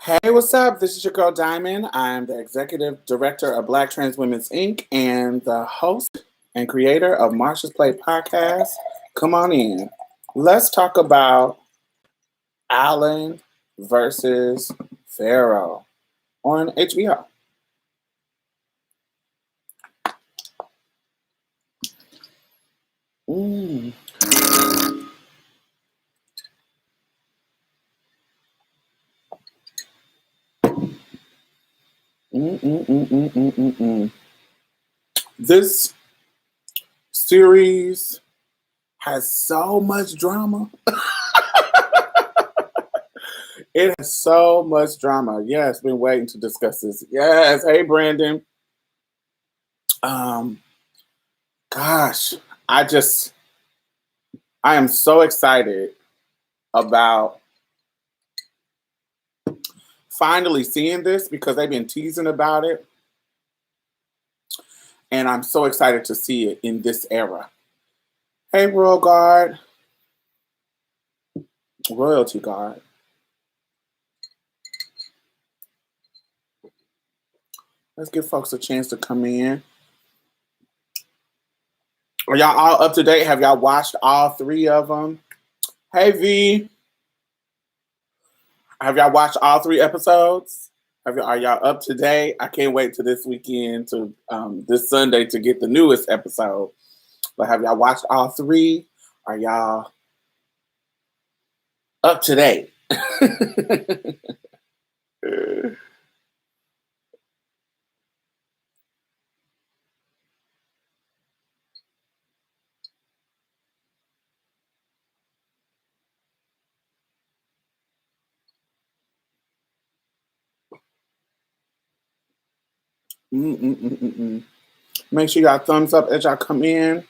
Hey, what's up? This is your girl Diamond. I'm the executive director of Black Trans Women's Inc. and the host and creator of Marsha's Play podcast. Come on in. Let's talk about Allen versus Farrow on HBO. Mm. Mm. This series has so much drama. It has so much drama. Yes, been waiting to discuss this. Yes, hey Brandon. Um, gosh, I just I am so excited about finally seeing this because they've been teasing about it, and I'm so excited to see it in this era. Hey, Royalty Guard. Let's give folks a chance to come in. Are y'all all up to date? Have y'all watched all three of them? Hey, V. Have y'all watched all three episodes? Are y'all up to date? I can't wait to this weekend to this Sunday to get the newest episode. But have y'all watched all three? Are y'all up to date? Mm. Make sure y'all thumbs up as y'all come in.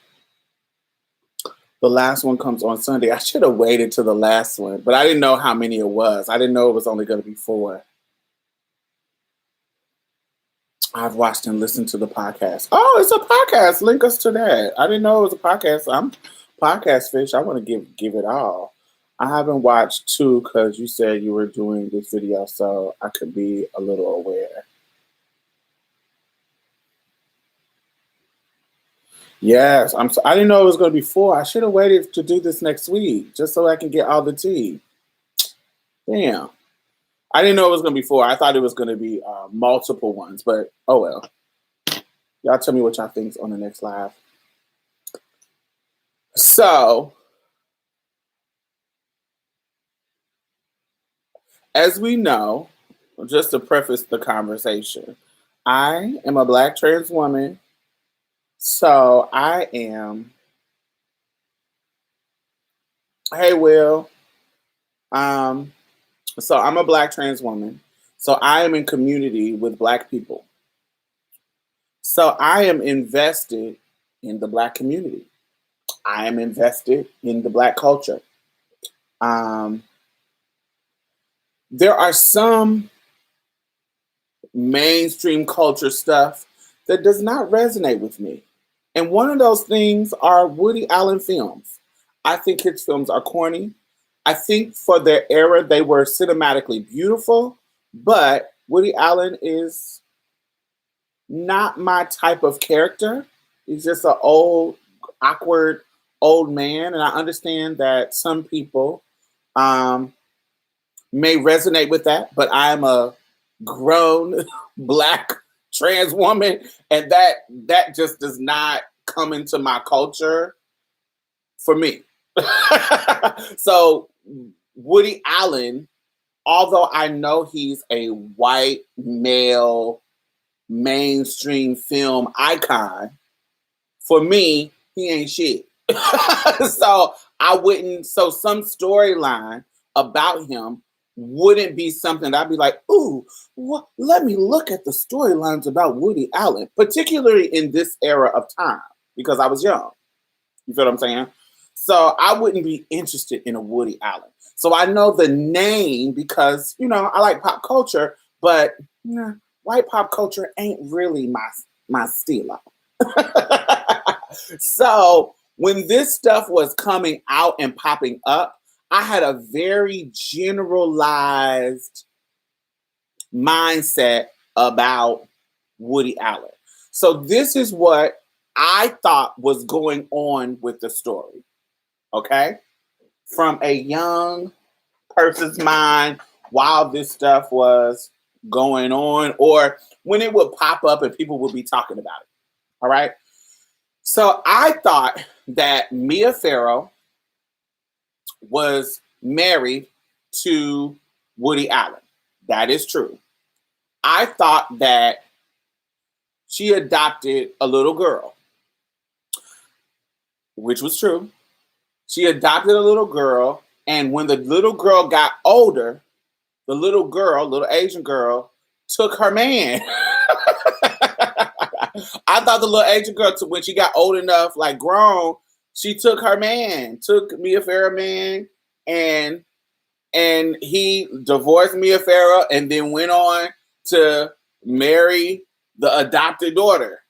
The last one comes on Sunday. I should have waited to the last one, but I didn't know how many it was. I didn't know it was only going to be 4. I've watched and listened to the podcast. Oh, it's a podcast. Link us to that. I didn't know it was a podcast. I'm podcast fish. I want to give it all. I haven't watched 2 because you said you were doing this video, so I could be a little aware. Yes, I didn't know it was going to be 4. I should have waited to do this next week just so I can get all the tea. Damn. I didn't know it was going to be 4. I thought it was going to be multiple ones, but oh well. Y'all tell me what y'all think on the next live. So, as we know, just to preface the conversation, I am a Black trans woman. So I am. Hey, Will. So I'm a Black trans woman. So I am in community with Black people. So I am invested in the Black community. I am invested in the Black culture. There are some mainstream culture stuff that does not resonate with me. And one of those things are Woody Allen films. I think his films are corny. I think for their era, they were cinematically beautiful, but Woody Allen is not my type of character. He's just an old, awkward old man. And I understand that some people may resonate with that, but I'm a grown Black trans woman, and that just does not come into my culture for me. So Woody Allen, although I know he's a white male mainstream film icon, for me, he ain't shit. So some storyline about him wouldn't be something that I'd be like, ooh, let me look at the storylines about Woody Allen, particularly in this era of time, because I was young. You feel what I'm saying? So I wouldn't be interested in a Woody Allen. So I know the name because, I like pop culture, but white pop culture ain't really my stilo. So when this stuff was coming out and popping up, I had a very generalized mindset about Woody Allen. So this is what I thought was going on with the story. Okay? From a young person's mind while this stuff was going on, or when it would pop up and people would be talking about it. All right. So I thought that Mia Farrow was married to Woody Allen. That is true. I thought that she adopted a little girl, which was true. She adopted a little girl, and when the little girl got older, the little Asian girl, took her man. I thought the little Asian girl, when she got old enough, like grown, she took her man, took Mia Farrow man, and he divorced Mia Farrow and then went on to marry the adopted daughter,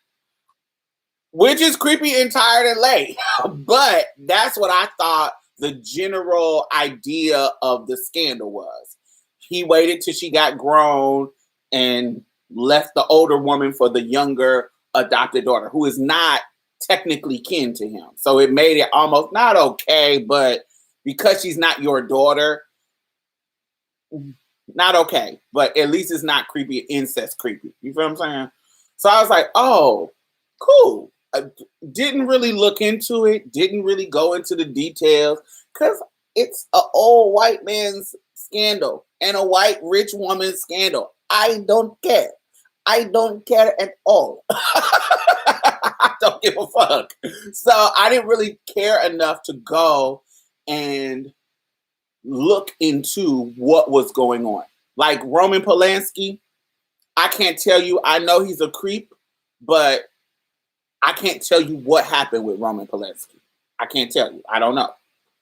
which is creepy and tired and late. But that's what I thought the general idea of the scandal was. He waited till she got grown and left the older woman for the younger adopted daughter, who is not technically kin to him. So it made it almost not okay, but because she's not your daughter, not okay. But at least it's not creepy, incest creepy. You feel what I'm saying? So I was like, oh, cool. I didn't really look into it, didn't really go into the details, because it's an old white man's scandal and a white rich woman's scandal. I don't care. I don't care at all. I don't give a fuck. So I didn't really care enough to go and look into what was going on. Like Roman Polanski, I can't tell you. I know he's a creep, but I can't tell you what happened with Roman Polanski. I can't tell you. I don't know.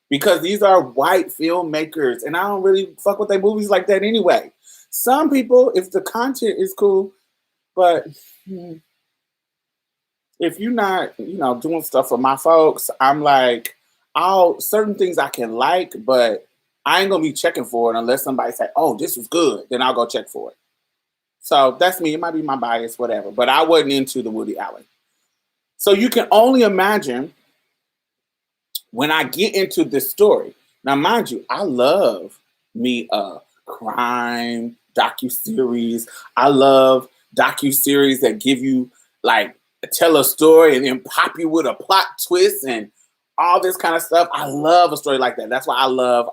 Because these are white filmmakers, and I don't really fuck with their movies like that anyway. Some people, if the content is cool, but if you're not, doing stuff for my folks, I'm like, certain things I can like, but I ain't gonna be checking for it unless somebody say, oh, this was good. Then I'll go check for it. So that's me. It might be my bias, whatever. But I wasn't into the Woody Allen. So you can only imagine when I get into this story. Now, mind you, I love me a crime docuseries. I love docuseries that give you, like, tell a story and then pop you with a plot twist and all this kind of stuff. I love a story like that. That's why I love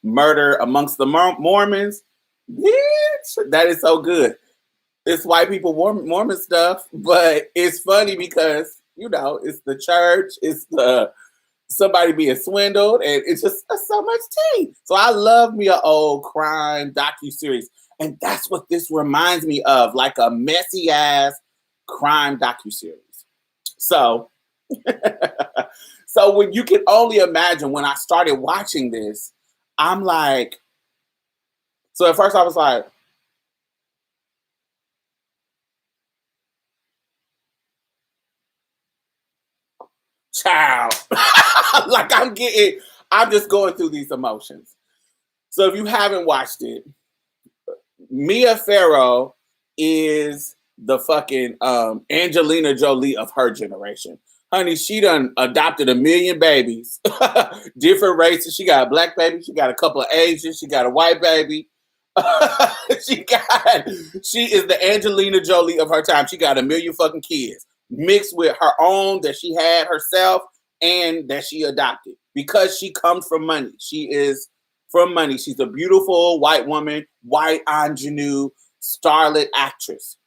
Murder Amongst the Mormons. Bitch, that is so good. It's white people Mormon stuff, but it's funny because, it's the church, it's the somebody being swindled, and it's just so much tea. So I love me an old crime docuseries. And that's what this reminds me of, like a messy ass crime docuseries. So, so when you can only imagine when I started watching this, I'm like, so at first I was like, child. Like I'm just going through these emotions. So if you haven't watched it, Mia Farrow is the fucking Angelina Jolie of her generation. Honey, she done adopted 1 million babies. Different races. She got a black baby. She got a couple of Asians. She got a white baby. She is the Angelina Jolie of her time. She got 1 million fucking kids mixed with her own that she had herself and that she adopted because she comes from money. She is from money. She's a beautiful white woman, white ingenue, starlet actress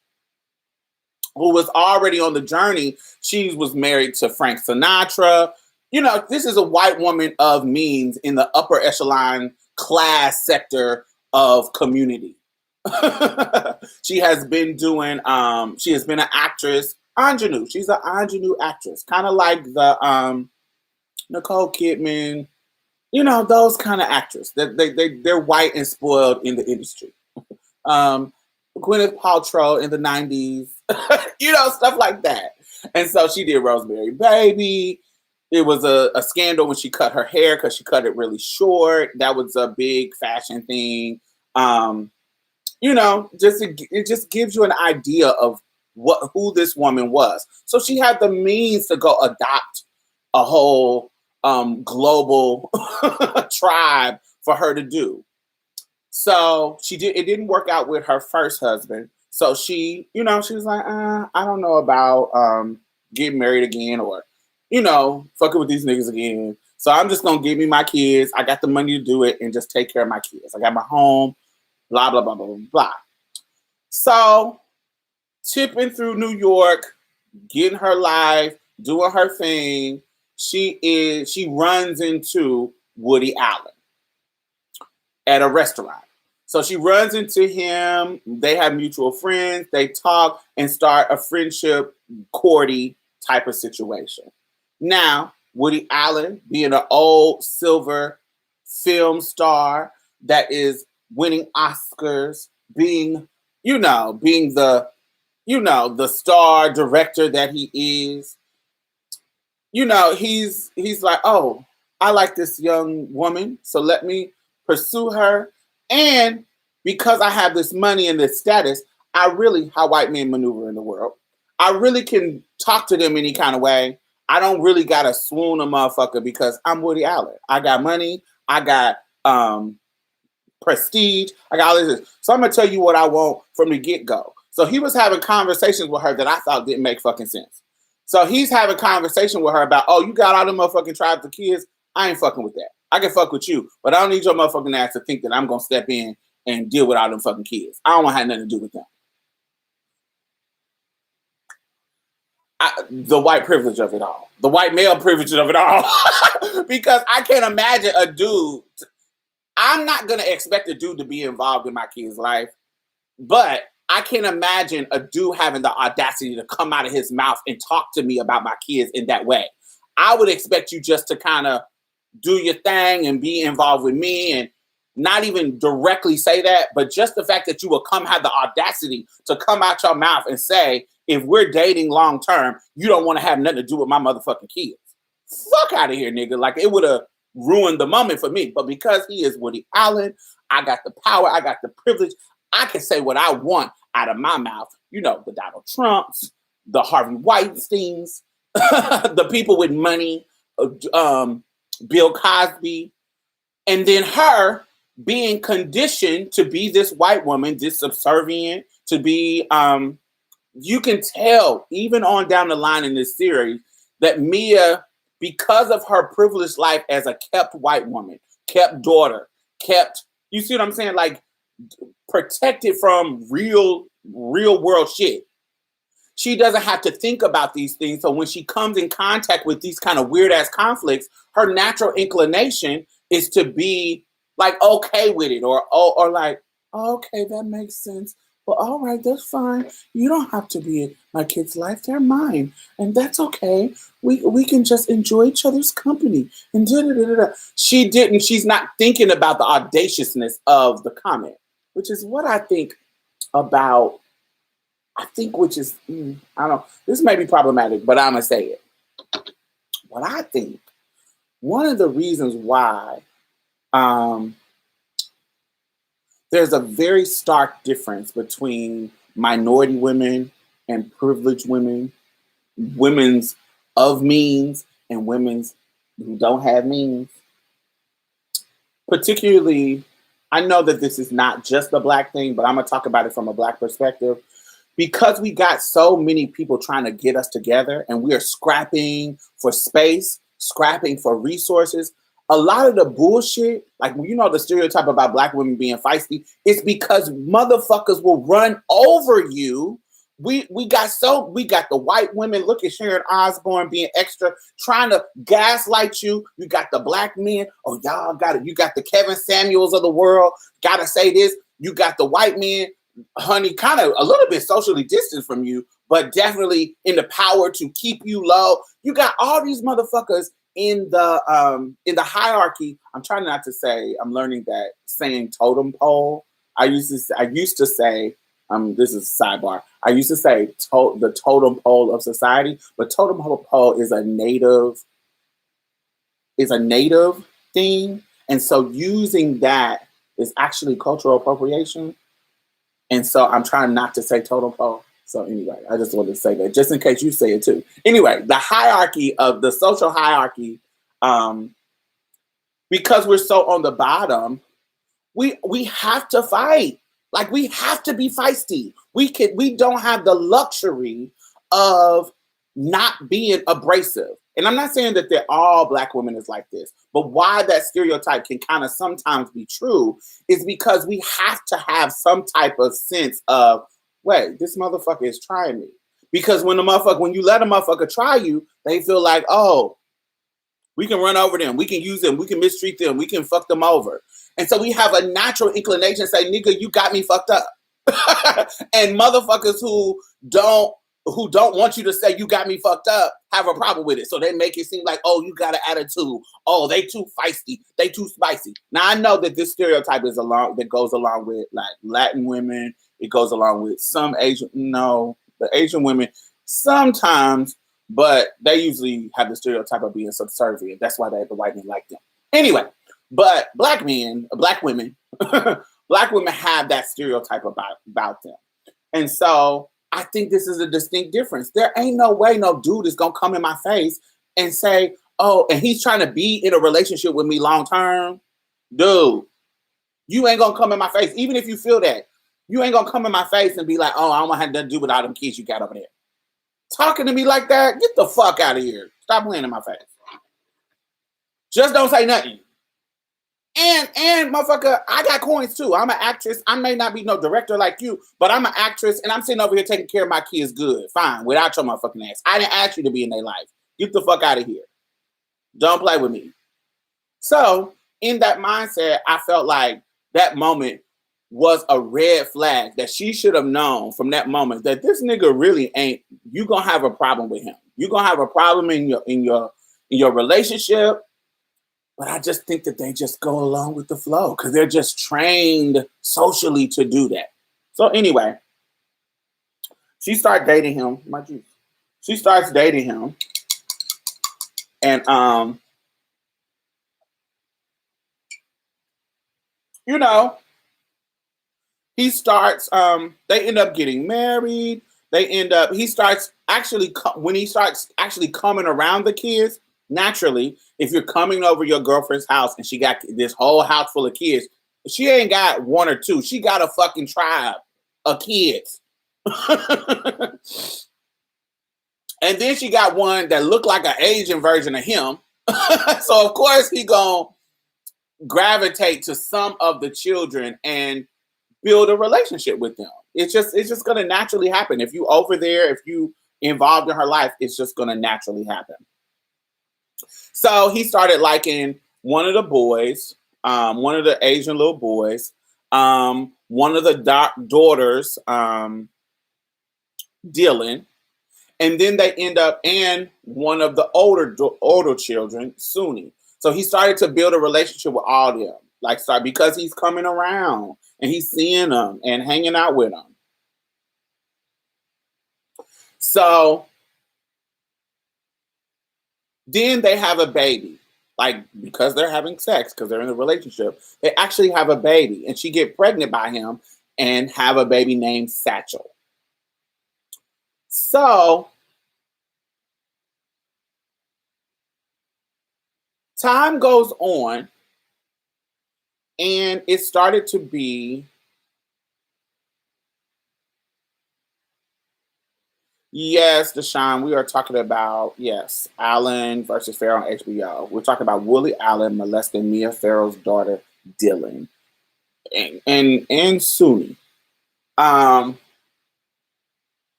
who was already on the journey. She was married to Frank Sinatra. This is a white woman of means in the upper echelon class sector of community. She has been an actress, ingenue. She's an ingenue actress, kind of like the Nicole Kidman, those kind of actors. They're white and spoiled in the industry. Gwyneth Paltrow in the 90s, stuff like that. And so she did Rosemary Baby. It was a scandal when she cut her hair because she cut it really short. That was a big fashion thing. You know, it just gives you an idea of who this woman was. So she had the means to go adopt a whole global tribe for her to do. So she did. It didn't work out with her first husband. So she, you know, she was like, I don't know about getting married again, or, you know, fucking with these niggas again. So I'm just gonna give me my kids. I got the money to do it and just take care of my kids. I got my home. Blah blah blah blah blah blah. So tipping through New York, getting her life, doing her thing. She runs into Woody Allen at a restaurant. So she runs into him. They have mutual friends. They talk and start a friendship, courty type of situation. Now, Woody Allen, being an old silver film star that is winning Oscars, being, being the star director that he is, he's like, oh, I like this young woman, so let me pursue her. And because I have this money and this status, how white men maneuver in the world, I really can talk to them any kind of way. I don't really gotta swoon a motherfucker because I'm Woody Allen. I got money, I got prestige, I got all this. So I'm gonna tell you what I want from the get-go. So he was having conversations with her that I thought didn't make fucking sense. So he's having a conversation with her about, oh, you got all them motherfucking tribes of kids. I ain't fucking with that. I can fuck with you, but I don't need your motherfucking ass to think that I'm gonna step in and deal with all them fucking kids. I don't want to have nothing to do with them. The white privilege of it all. The white male privilege of it all. Because I can't imagine a dude. I'm not gonna expect a dude to be involved in my kid's life, but I can't imagine a dude having the audacity to come out of his mouth and talk to me about my kids in that way. I would expect you just to kind of do your thing and be involved with me and not even directly say that, but just the fact that you will have the audacity to come out your mouth and say, if we're dating long term, you don't want to have nothing to do with my motherfucking kids. Fuck out of here, nigga. Like, it would have ruined the moment for me. But because he is Woody Allen, I got the power, I got the privilege. I can say what I want out of my mouth. You know, the Donald Trumps, the Harvey Weinsteins, the people with money, Bill Cosby, and then her being conditioned to be this white woman, this subservient, to be, you can tell, even on down the line in this series, that Mia, because of her privileged life as a kept white woman, kept daughter, you see what I'm saying? Like, protected from real world shit. She doesn't have to think about these things. So when she comes in contact with these kind of weird ass conflicts, her natural inclination is to be like okay with it, or like, oh, okay, that makes sense. Well, all right, that's fine. You don't have to be in my kid's life; they're mine, and that's okay. We can just enjoy each other's company. And da-da-da-da-da. She didn't. She's not thinking about the audaciousness of the comment, which is what I think about. Which is, I don't know, this may be problematic, but I'm going to say it. What I think, one of the reasons why there's a very stark difference between minority women and privileged women, women's of means and women's who don't have means. Particularly, I know that this is not just a Black thing, but I'm going to talk about it from a Black perspective. Because we got so many people trying to get us together and we are scrapping for space, scrapping for resources, a lot of the bullshit, like, the stereotype about Black women being feisty, it's because motherfuckers will run over you. We got the white women, look at Sharon Osbourne being extra, trying to gaslight you. You got the Black men, oh, y'all got it. You got the Kevin Samuels of the world, gotta say this. You got the white men, honey, kind of a little bit socially distant from you, but definitely in the power to keep you low. You got all these motherfuckers in the hierarchy. I'm trying not to say. I'm learning that saying totem pole. I used to say. This is a sidebar. I used to say the totem pole of society, but totem pole is a native thing, and so using that is actually cultural appropriation. And so I'm trying not to say totem pole. So anyway, I just wanted to say that just in case you say it too. Anyway, the hierarchy of the social hierarchy, um, because we're so on the bottom, we have to fight. Like we have to be feisty. We don't have the luxury of not being abrasive. And I'm not saying that they're all black women is like this, but why that stereotype can kind of sometimes be true is because we have to have some type of sense of, wait, this motherfucker is trying me. Because when you let a motherfucker try you, they feel like, oh, we can run over them. We can use them. We can mistreat them. We can fuck them over. And so we have a natural inclination to say, nigga, you got me fucked up. And motherfuckers who don't want you to say you got me fucked up have a problem with it. So they make it seem like, oh, you got an attitude. Oh, they too feisty. They too spicy. Now I know that this stereotype that goes along with like Latin women. It goes along with some Asian. No, the Asian women sometimes, but they usually have the stereotype of being subservient. That's why the white men like them. Anyway, but black women, black women have that stereotype about them. And so I think this is a distinct difference. There ain't no way no dude is gonna come in my face and say, oh, and he's trying to be in a relationship with me long term. Dude, you ain't gonna come in my face. Even if you feel that, you ain't gonna come in my face and be like, oh, I don't want to have nothing to do with all them kids you got over there. Talking to me like that, get the fuck out of here. Stop playing in my face. Just don't say nothing. And motherfucker, I got coins too. I'm an actress. I may not be no director like you, but I'm an actress and I'm sitting over here taking care of my kids good. Fine, without your motherfucking ass. I didn't ask you to be in their life. Get the fuck out of here. Don't play with me. So in that mindset, I felt like that moment was a red flag that she should have known from that moment that this nigga really ain't, you gonna have a problem with him. You're gonna have a problem in your relationship. But I just think that they just go along with the flow because they're just trained socially to do that. So anyway, she starts dating him. She starts dating him. And he starts they end up getting married. He starts actually when he starts actually coming around the kids. Naturally, if you're coming over your girlfriend's house and she got this whole house full of kids, she ain't got one or two. She got a fucking tribe of kids. And then she got one that looked like an Asian version of him. So of course he gonna gravitate to some of the children and build a relationship with them. It's just gonna naturally happen. If you over there, if you involved in her life, it's just gonna naturally happen. So he started liking one of the boys, one of the Asian little boys, one of the daughters, Dylan, and then they end up and one of the older children, Suni. So he started to build a relationship with all of them, because he's coming around and he's seeing them and hanging out with them. So then they have a baby, because they're having sex, because they're in a relationship. They actually have a baby, and she get pregnant by him and have a baby named Satchel. So time goes on, and it started to be, yes, Deshaun, we are talking about, yes, Allen versus Farrow on HBO. We're talking about Willie Allen molesting Mia Farrow's daughter, Dylan, and Suni.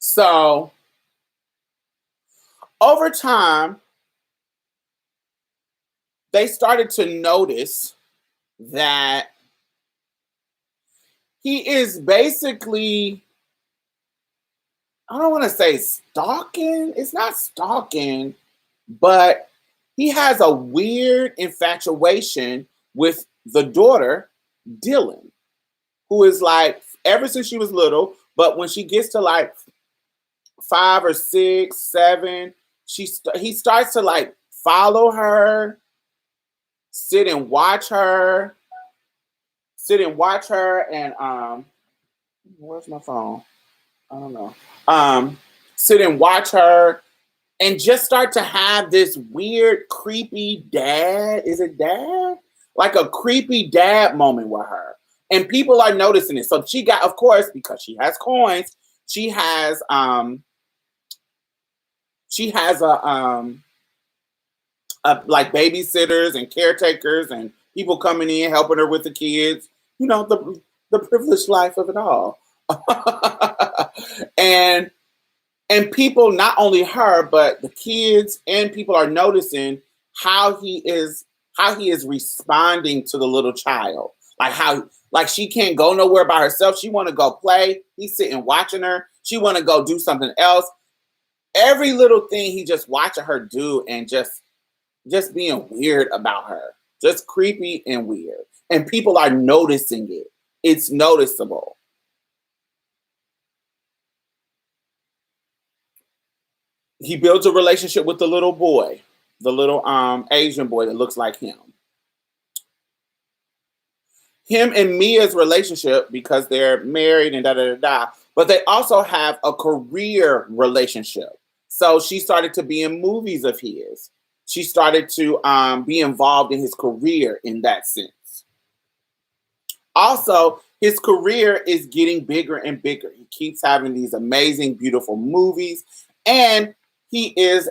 So over time, they started to notice that he is basically, I don't want to say stalking. It's not stalking, but he has a weird infatuation with the daughter, Dylan, who is ever since she was little, but when she gets to 5 or 6, 7, he starts to follow her, sit and watch her, and Where's my phone? I don't know. Sit and watch her and just start to have this weird, creepy dad. Is it dad? Like a creepy dad moment with her. And people are noticing it. So she got, of course, because she has coins, she has like babysitters and caretakers and people coming in helping her with the kids. You know, the privileged life of it all. and and people, not only her, but the kids and people are noticing how he is responding to the little child. Like how like she can't go nowhere by herself. She want to go play. He's sitting watching her. She want to go do something else. Every little thing he just watching her do and just being weird about her. Just creepy and weird. And people are noticing it. It's noticeable. He builds a relationship with the little boy, the little Asian boy that looks like him. Him and Mia's relationship, because they're married and da da da da, but they also have a career relationship. So she started to be in movies of his. She started to be involved in his career in that sense. Also, his career is getting bigger and bigger. He keeps having these amazing, beautiful movies, and he is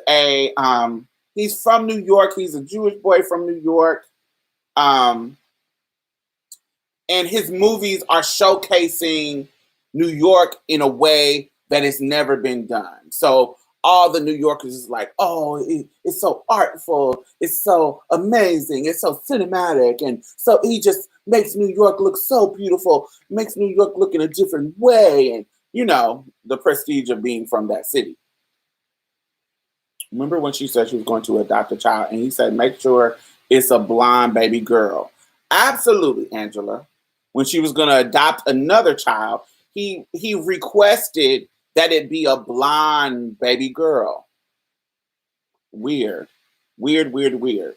he's from New York. He's a Jewish boy from New York. Um, and his movies are showcasing New York in a way that has never been done. So all the New Yorkers is like, oh, it's so artful, it's so amazing, it's so cinematic, and so he just makes New York look so beautiful, makes New York look in a different way, and you know the prestige of being from that city. Remember when she said she was going to adopt a child, and he said, make sure it's a blonde baby girl. Absolutely, Angela. When she was going to adopt another child, he requested that it be a blonde baby girl. Weird. Weird, weird, weird.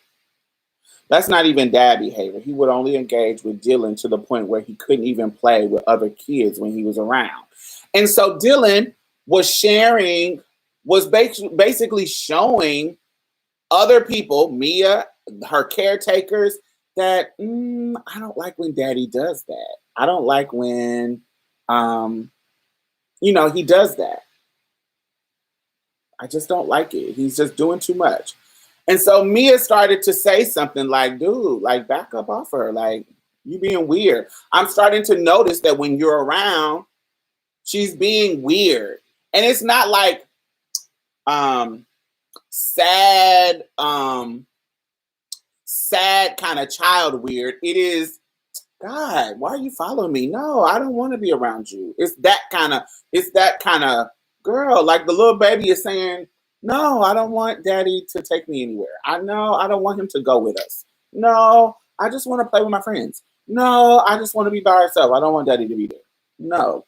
That's not even dad behavior. He would only engage with Dylan to the point where he couldn't even play with other kids when he was around. And so Dylan was sharing, was basically showing other people, Mia, her caretakers, that I don't like when daddy does that. I don't like when, he does that. I just don't like it. He's just doing too much. And so Mia started to say something like, dude, like back up off her. Like, you being weird. I'm starting to notice that when you're around, she's being weird. And it's not like sad, sad kind of child weird. It is, God, why are you following me? No, I don't want to be around you. It's that kind of girl. Like the little baby is saying, no, I don't want daddy to take me anywhere. I know I don't want him to go with us. No, I just want to play with my friends. No, I just want to be by herself. I don't want daddy to be there. No.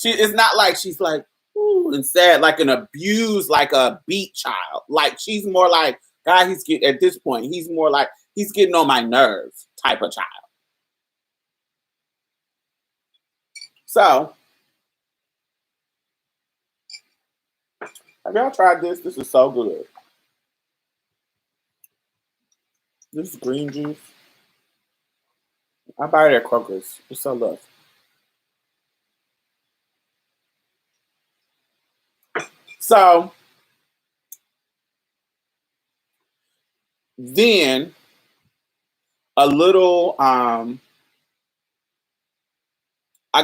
It's not like she's like, ooh, and sad, like an abused, like a beat child. Like she's more like, God, at this point, he's more like, he's getting on my nerves type of child. So, have y'all tried this? This is so good. This is green juice. I buy it at Kroger's. It's so good. So, then a little, I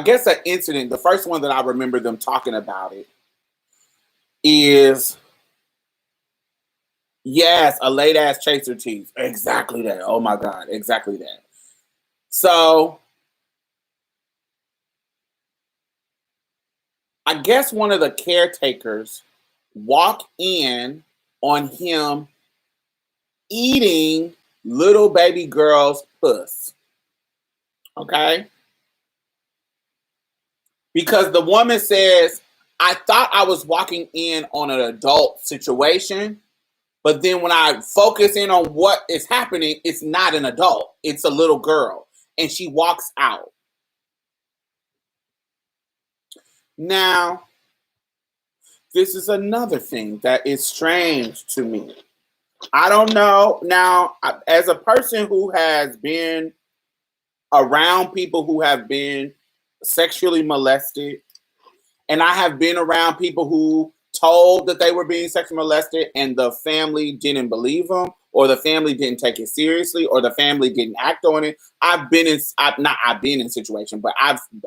guess an incident, the first one that I remember them talking about it is, yes, a late ass chaser tease. Exactly that. Oh my God, exactly that. So I guess one of the caretakers walked in on him eating little baby girl's puss. Okay? Because the woman says, I thought I was walking in on an adult situation, but then when I focus in on what is happening, it's not an adult, it's a little girl. And she walks out. Now, this is another thing that is strange to me. I don't know. Now, as a person who has been around people who have been sexually molested, and I have been around people who told that they were being sexually molested and the family didn't believe them, or the family didn't take it seriously, or the family didn't act on it. I've been in situation, but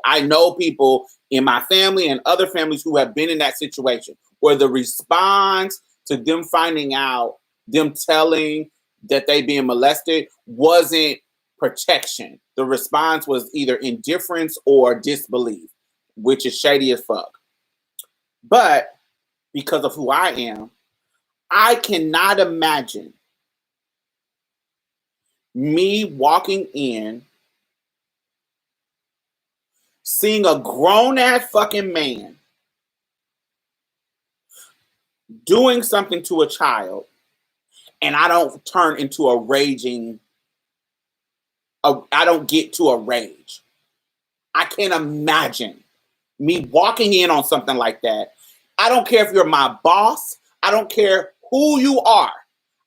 I know people in my family and other families who have been in that situation where the response to them finding out, them telling that they being molested wasn't protection. The response was either indifference or disbelief, which is shady as fuck. But because of who I am, I cannot imagine me walking in, seeing a grown ass fucking man doing something to a child, and I don't turn into a raging, I don't get to a rage. I can't imagine me walking in on something like that. I don't care if you're my boss. I don't care who you are.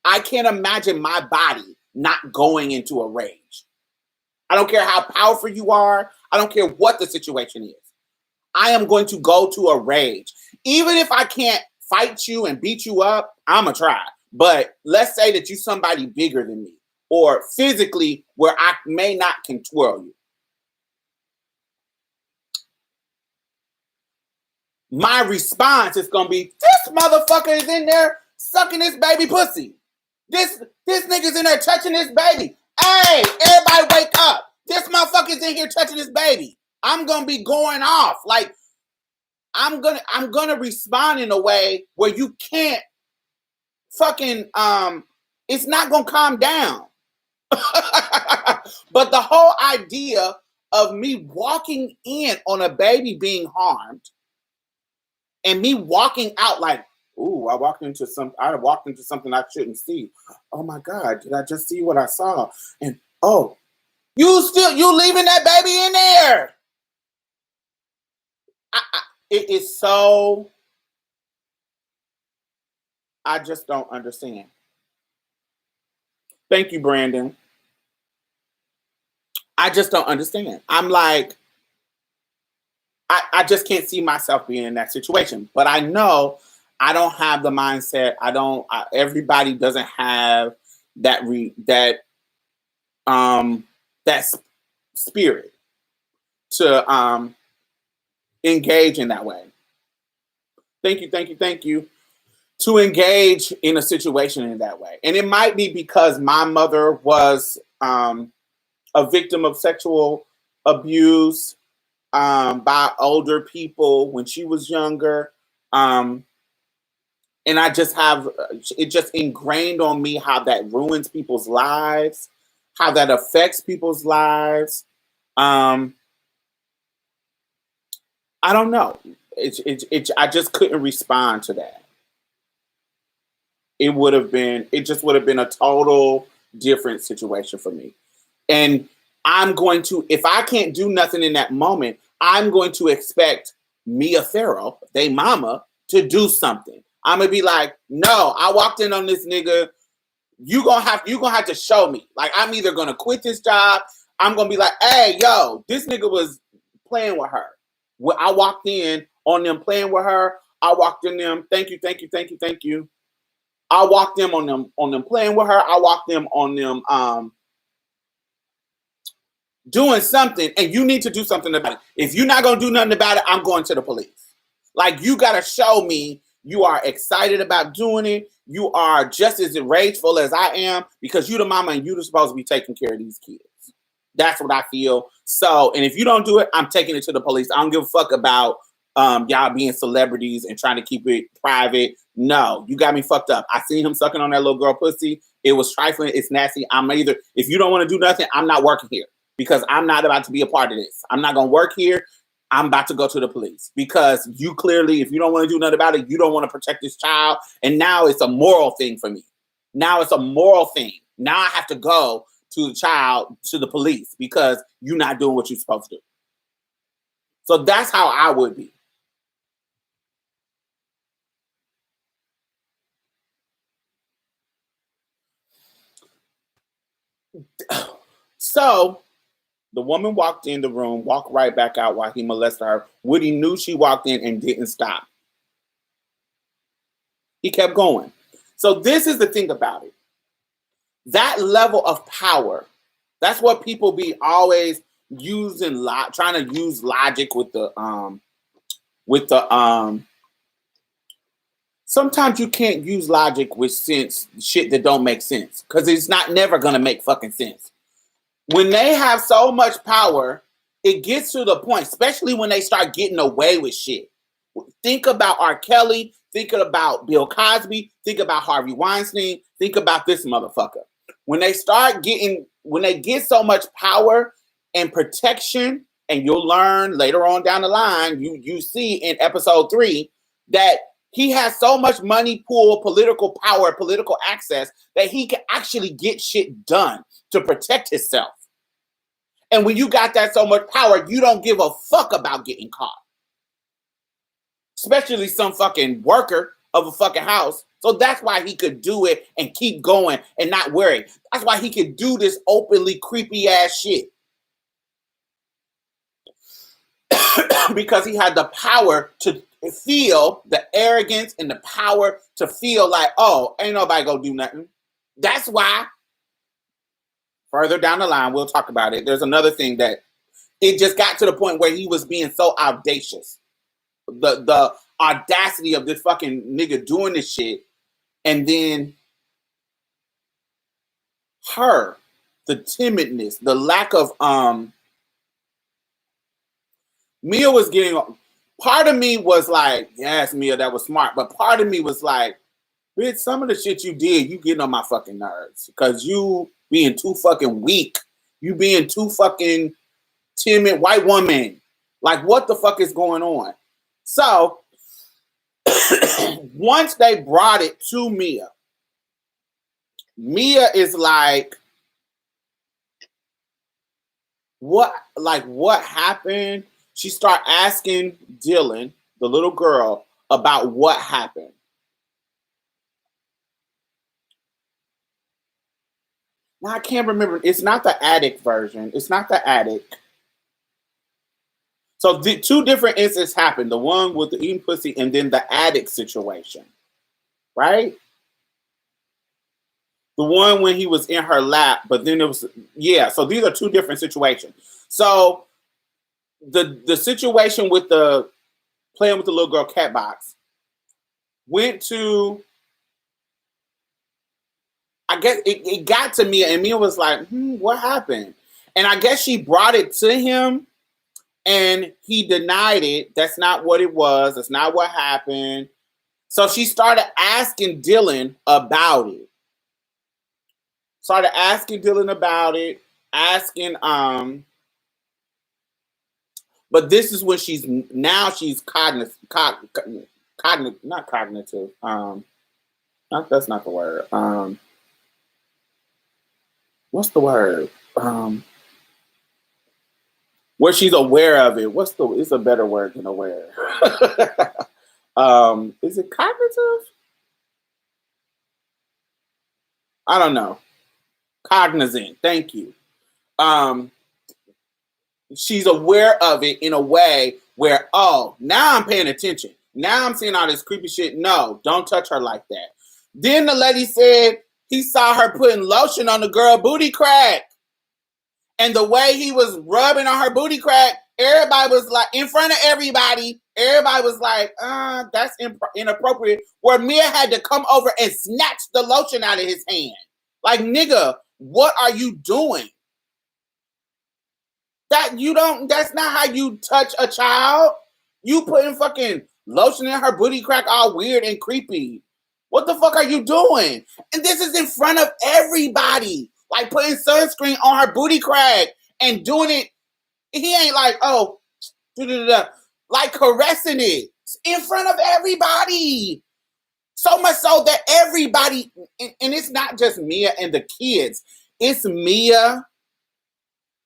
I can't imagine my body not going into a rage. I don't care how powerful you are. I don't care what the situation is. I am going to go to a rage. Even if I can't fight you and beat you up, I'm going to try. But let's say that you're somebody bigger than me, or physically where I may not can twirl you. My response is going to be, this motherfucker is in there sucking this baby pussy. This nigga's in there touching this baby. Hey, everybody wake up. This motherfucker's in here touching this baby. I'm going to be going off. Like, I'm gonna respond in a way where you can't fucking, it's not going to calm down. But the whole idea of me walking in on a baby being harmed and me walking out like, ooh, I walked into something I shouldn't see. Oh my God, did I just see what I saw? And oh, you leaving that baby in there? It is so, I just don't understand. Thank you, Brandon. I just don't understand. I'm like, I just can't see myself being in that situation. But I know I don't have the mindset. Everybody doesn't have that spirit to engage in that way. Thank you. To engage in a situation in that way. And it might be because my mother was a victim of sexual abuse by older people when she was younger. And I just have it just ingrained on me how that ruins people's lives, how that affects people's lives. I don't know. I just couldn't respond to that. It just would have been a total different situation for me. And I'm going to, if I can't do nothing in that moment, I'm going to expect Mia Farrow, they mama, to do something. I'm gonna be like, no, I walked in on this nigga. You gonna have to show me. Like, I'm either gonna quit this job. I'm gonna be like, hey, yo, this nigga was playing with her. When I walked in on them playing with her, I walked in them. Thank you. I walked them on them playing with her. I walked them on them doing something, and you need to do something about it. If you're not gonna do nothing about it, I'm going to the police. Like, you gotta show me you are excited about doing it. You are just as rageful as I am, because you the mama and you supposed to be taking care of these kids. That's what I feel. So, and if you don't do it, I'm taking it to the police. I don't give a fuck about y'all being celebrities and trying to keep it private. No, you got me fucked up. I seen him sucking on that little girl pussy. It was trifling. It's nasty. If you don't want to do nothing, I'm not working here, because I'm not about to be a part of this. I'm not going to work here. I'm about to go to the police, because you clearly, if you don't want to do nothing about it, you don't want to protect this child. And now it's a moral thing for me. Now it's a moral thing. Now I have to go to the child, to the police, because you're not doing what you're supposed to do. So that's how I would be. So the woman walked in the room, walked right back out while he molested her. Woody knew she walked in and didn't stop. He kept going. So this is the thing about it. That level of power, that's what people be always using, trying to use logic with the sometimes you can't use logic with sense, shit that don't make sense, because it's never gonna make fucking sense. When they have so much power, it gets to the point, especially when they start getting away with shit. Think about R. Kelly, think about Bill Cosby, think about Harvey Weinstein, think about this motherfucker. When they get so much power and protection, and you'll learn later on down the line, you see in episode 3 that he has so much money, pool, political power, political access that he can actually get shit done to protect himself. And when you got that so much power, you don't give a fuck about getting caught. Especially some fucking worker of a fucking house. So that's why he could do it and keep going and not worry. That's why he could do this openly creepy ass shit. Because he had the power to feel the arrogance and the power to feel like, oh, ain't nobody gonna do nothing. That's why, further down the line, we'll talk about it. There's another thing that it just got to the point where he was being so audacious. The audacity of this fucking nigga doing this shit. And then the timidness, the lack of, Mia was getting, part of me was like, yes, Mia, that was smart. But part of me was like, bitch, some of the shit you did, you getting on my fucking nerves. Because you being too fucking weak. You being too fucking timid white woman. Like, what the fuck is going on? So, once they brought it to Mia, Mia is like, what happened? She started asking Dylan, the little girl, about what happened. Now I can't remember. It's not the attic version. It's not the attic. So the two different instances happened. The one with the eating pussy and then the attic situation. Right? The one when he was in her lap, but then it was, yeah. So these are two different situations. So the situation with the playing with the little girl cat box went to, I guess it got to Mia, and Mia was like, what happened? And I guess she brought it to him, and he denied it. That's not what it was. That's not what happened. So she started asking Dylan about it. But this is when she's cognitive. Not cognitive. That's not the word. What's the word? Where she's aware of it. It's a better word than aware. Is it cognitive? I don't know. Cognizant. Thank you. She's aware of it in a way where, oh, now I'm paying attention. Now I'm seeing all this creepy shit. No, don't touch her like that. Then the lady said he saw her putting lotion on the girl booty crack. And the way he was rubbing on her booty crack, everybody was like, in front of everybody was like, that's inappropriate. Where Mia had to come over and snatch the lotion out of his hand. Like, nigga, what are you doing? That's not how you touch a child. You putting fucking lotion in her booty crack all weird and creepy. What the fuck are you doing? And this is in front of everybody. Like putting sunscreen on her booty crack and doing it. He ain't like, oh, like caressing it in front of everybody. So much so that everybody, and it's not just Mia and the kids. It's Mia,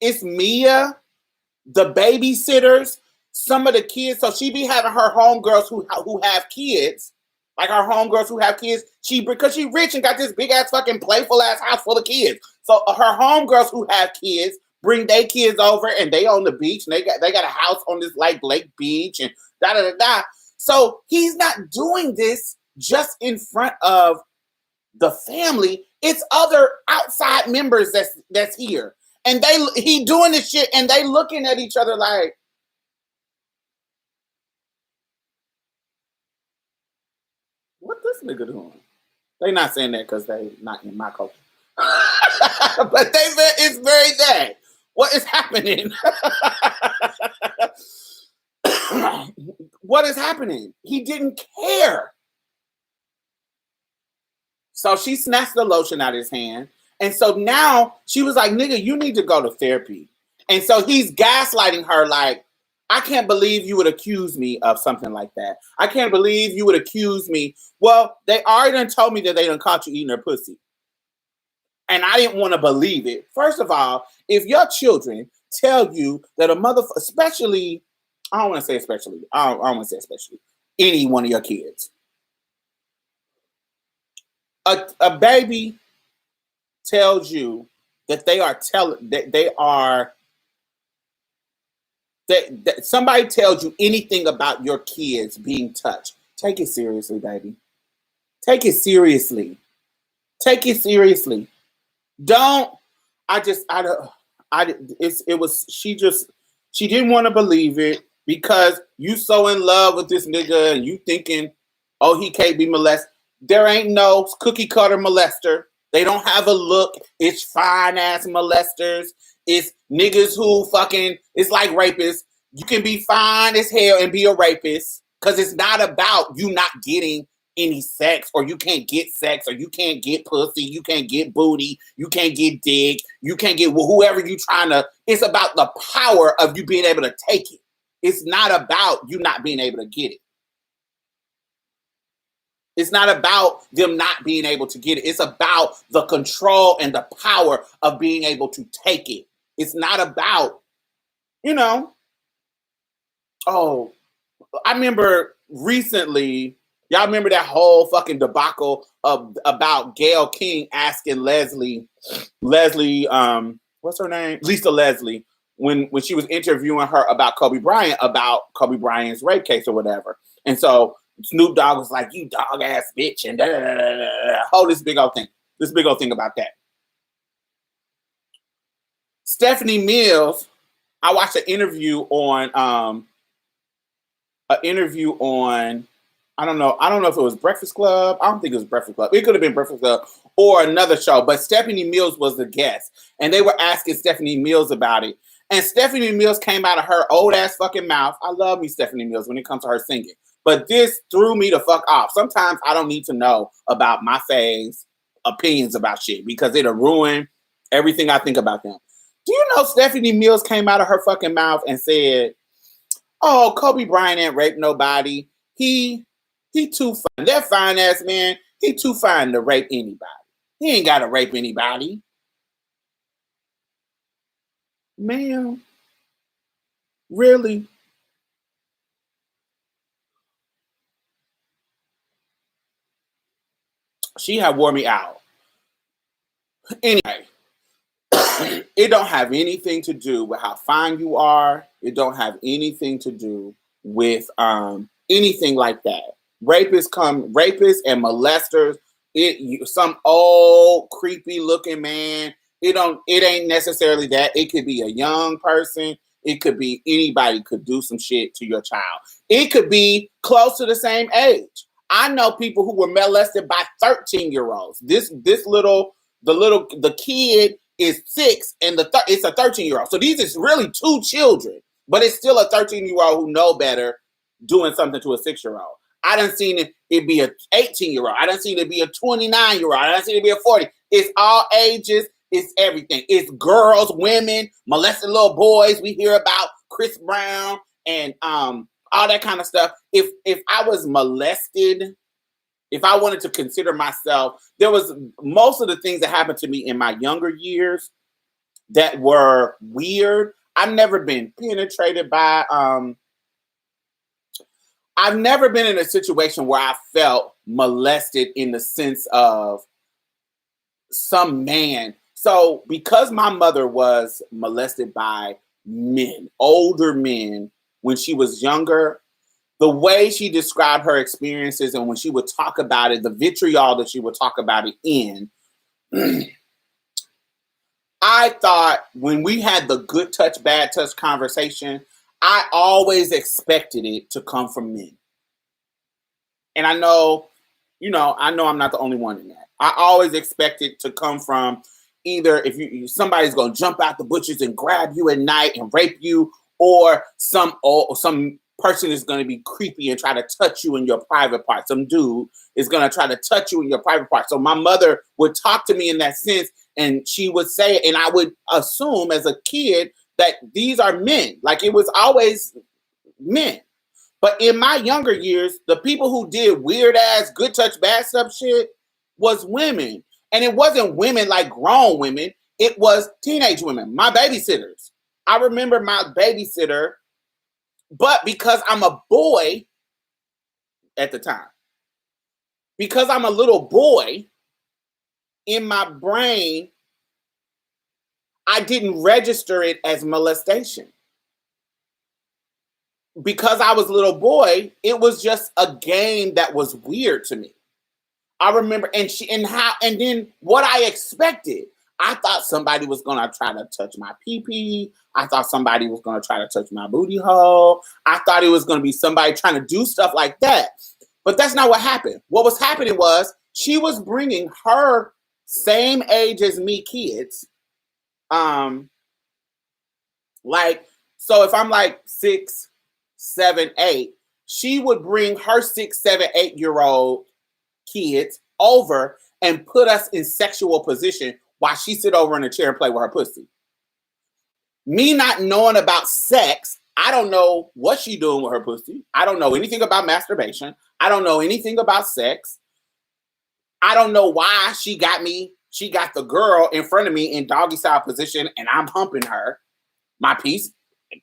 the babysitters, some of the kids. So she be having her homegirls who have kids. Like her homegirls who have kids, because she rich and got this big ass fucking playful ass house full of kids. So her homegirls who have kids bring their kids over and they on the beach and they got a house on this like Lake Beach and da da da da. So he's not doing this just in front of the family. It's other outside members that's here. And he doing this shit and they looking at each other like, what this nigga doing? They not saying that because they not in my culture. But it's very that. What is happening? What is happening? He didn't care. So she snatched the lotion out of his hand. And so now she was like, nigga, you need to go to therapy. And so he's gaslighting her like, I can't believe you would accuse me of something like that. I can't believe you would accuse me. Well, they already done told me that they done caught you eating her pussy. And I didn't want to believe it. First of all, if your children tell you that a mother, especially, I don't want to say especially, I don't want to say especially, any one of your kids, a baby tells you that they are telling, that they are, that somebody tells you anything about your kids being touched, take it seriously, baby. Take it seriously. Take it seriously. Don't. She didn't want to believe it because you so in love with this nigga and you thinking, oh, he can't be molested. There ain't no cookie cutter molester. They don't have a look. It's fine ass molesters. It's niggas who fucking, it's like rapists. You can be fine as hell and be a rapist because it's not about you not getting any sex, or you can't get sex, or you can't get pussy, you can't get booty, you can't get dick, you can't get whoever you trying to. It's about the power of you being able to take it. It's not about you not being able to get it. It's not about them not being able to get it. It's about the control and the power of being able to take it. It's not about, oh, I remember recently, y'all remember that whole fucking debacle about Gayle King asking Leslie, what's her name? Lisa Leslie, when she was interviewing her about Kobe Bryant's rape case or whatever. And so Snoop Dogg was like, you dog ass bitch, and da, da, da, da, da. Oh, this big old thing about that. Stephanie Mills, I watched an interview on I don't know if it was Breakfast Club. I don't think it was Breakfast Club. It could have been Breakfast Club or another show, but Stephanie Mills was the guest, and they were asking Stephanie Mills about it. And Stephanie Mills came out of her old ass fucking mouth. I love me Stephanie Mills when it comes to her singing, but this threw me the fuck off. Sometimes I don't need to know about my faves' opinions about shit because it'll ruin everything I think about them. Do you know Stephanie Mills came out of her fucking mouth and said, oh, Kobe Bryant ain't raped nobody. He too fine. That fine ass man, he too fine to rape anybody. He ain't got to rape anybody. Ma'am, really? She had wore me out. Anyway, it don't have anything to do with how fine you are. It don't have anything to do with anything like that. Rapists and molesters. Some old creepy looking man. It ain't necessarily that. It could be a young person. It could be anybody could do some shit to your child. It could be close to the same age. I know people who were molested by 13-year-olds. The kid is 6 and it's a 13-year-old. So these is really 2 children, but it's still a 13-year-old who know better doing something to a 6-year-old. I done seen it be a 18-year-old. I done seen it be a 29-year-old. I done seen it be a 40. It's all ages. It's everything. It's girls, women, molested little boys. We hear about Chris Brown and all that kind of stuff. If I was molested, if I wanted to consider myself, there was most of the things that happened to me in my younger years that were weird. I've never been penetrated by, I've never been in a situation where I felt molested in the sense of some man So because my mother was molested by men, older men, when she was younger, the way she described her experiences and when she would talk about it, the vitriol that she would talk about it in, I thought when we had the good touch, bad touch conversation, I always expected it to come from men. And I know, I know I'm not the only one in that. I always expect it to come from either if somebody's going to jump out the bushes and grab you at night and rape you, or some person is going to be creepy and try to touch you in your private part. Some dude is going to try to touch you in your private part. So my mother would talk to me in that sense, and she would say, and I would assume as a kid that these are men. Like it was always men. But in my younger years, the people who did weird ass good touch bad stuff shit was women. And it wasn't women like grown women. It was teenage women, my babysitters. I remember my babysitter, but because I'm a boy at the time, because I'm a little boy, in my brain, I didn't register it as molestation. Because I was a little boy, it was just a game that was weird to me. I remember, and then what I expected. I thought somebody was gonna try to touch my pee-pee. I thought somebody was gonna try to touch my booty hole. I thought it was gonna be somebody trying to do stuff like that. But that's not what happened. What was happening was she was bringing her same age as me kids. So if I'm like 6, 7, 8, she would bring her 6, 7, 8-year-old kids over and put us in sexual position while she sit over in a chair and play with her pussy. Me not knowing about sex, I don't know what she doing with her pussy. I don't know anything about masturbation. I don't know anything about sex. I don't know why she got the girl in front of me in doggy style position and I'm humping her. My piece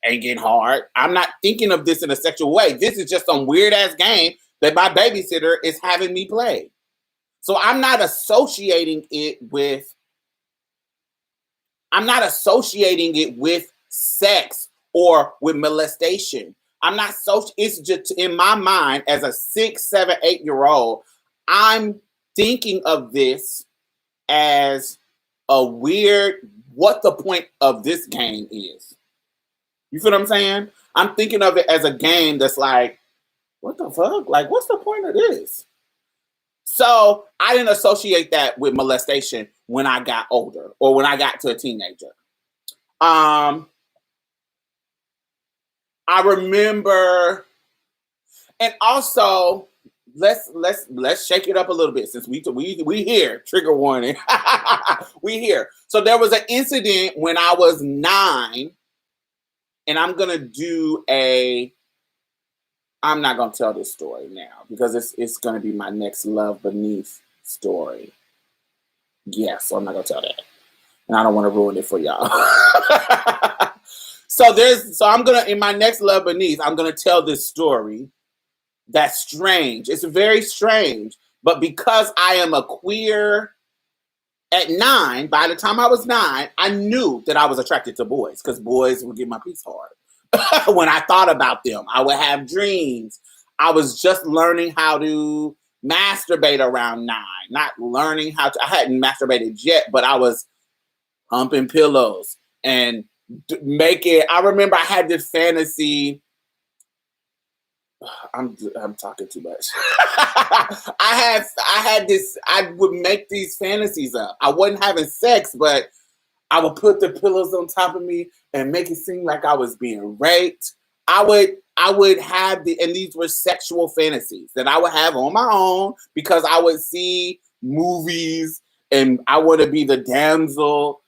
ain't getting hard. I'm not thinking of this in a sexual way. This is just some weird ass game that my babysitter is having me play. So I'm not associating it with sex or with molestation. It's just in my mind as a 6, 7, 8-year-old, I'm thinking of this as a weird, what the point of this game is. You feel what I'm saying? I'm thinking of it as a game that's like, what the fuck? Like, what's the point of this? So I didn't associate that with molestation when I got older or when I got to a teenager. I remember, and also let's shake it up a little bit since we here, trigger warning. We here. So there was an incident when I was 9, and I'm not gonna tell this story now because it's gonna be my next Love Beneath story. Yes, so I'm not gonna tell that, and I don't want to ruin it for y'all. So I'm gonna, in my next Love Beneath, I'm gonna tell this story that's strange. It's very strange, but because I am a queer at 9, by the time I was 9, I knew that I was attracted to boys because boys would get my piece hard. When I thought about them, I would have dreams. I was just learning how to masturbate around 9, not learning how to, I hadn't masturbated yet, but I was humping pillows and I remember I had this fantasy. I'm talking too much. I would make these fantasies up. I wasn't having sex, but I would put the pillows on top of me and make it seem like I was being raped. I would have and these were sexual fantasies that I would have on my own because I would see movies and I want to be the damsel.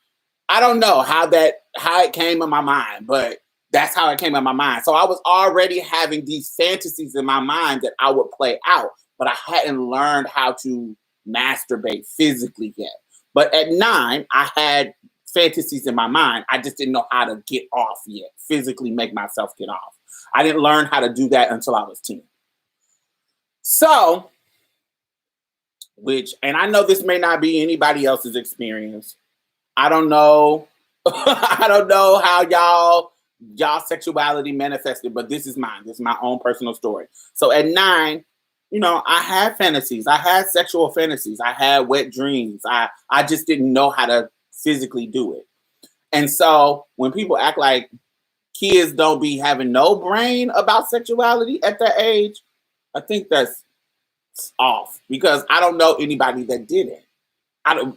I don't know how it came in my mind, but that's how it came in my mind. So I was already having these fantasies in my mind that I would play out, but I hadn't learned how to masturbate physically yet. But at 9, I had fantasies in my mind. I just didn't know how to get off yet, physically make myself get off. I didn't learn how to do that until I was 10. So, and I know this may not be anybody else's experience, I don't know. I don't know how y'all sexuality manifested, but this is mine. This is my own personal story. So at 9, I had fantasies. I had sexual fantasies. I had wet dreams. I just didn't know how to physically do it. And so when people act like kids don't be having no brain about sexuality at that age, I think that's off, because I don't know anybody that didn't.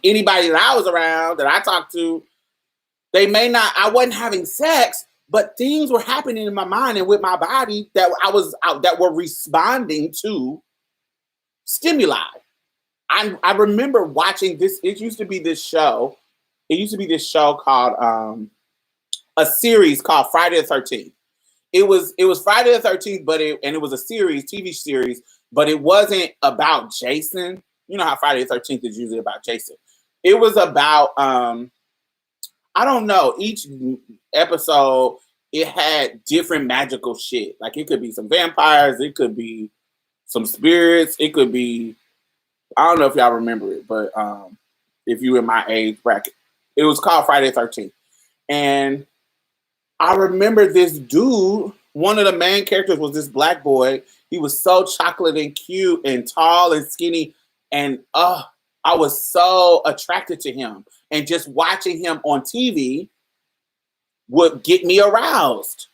Anybody that I was around, that I talked to, they may not, I wasn't having sex, but things were happening in my mind and with my body that were responding to stimuli. I remember watching this. It used to be this show. It used to be this show called a series called Friday the 13th. It was Friday the 13th, but it was a series, TV series, but it wasn't about Jason. You know how Friday the 13th is usually about Jason. It was about I don't know. Each episode, it had different magical shit. Like, it could be some vampires, it could be some spirits, it could be, I don't know if y'all remember it, but if you in my age bracket, it was called Friday the 13th. And I remember this dude, one of the main characters was this black boy. He was so chocolate and cute and tall and skinny. And I was so attracted to him. And just watching him on TV would get me aroused.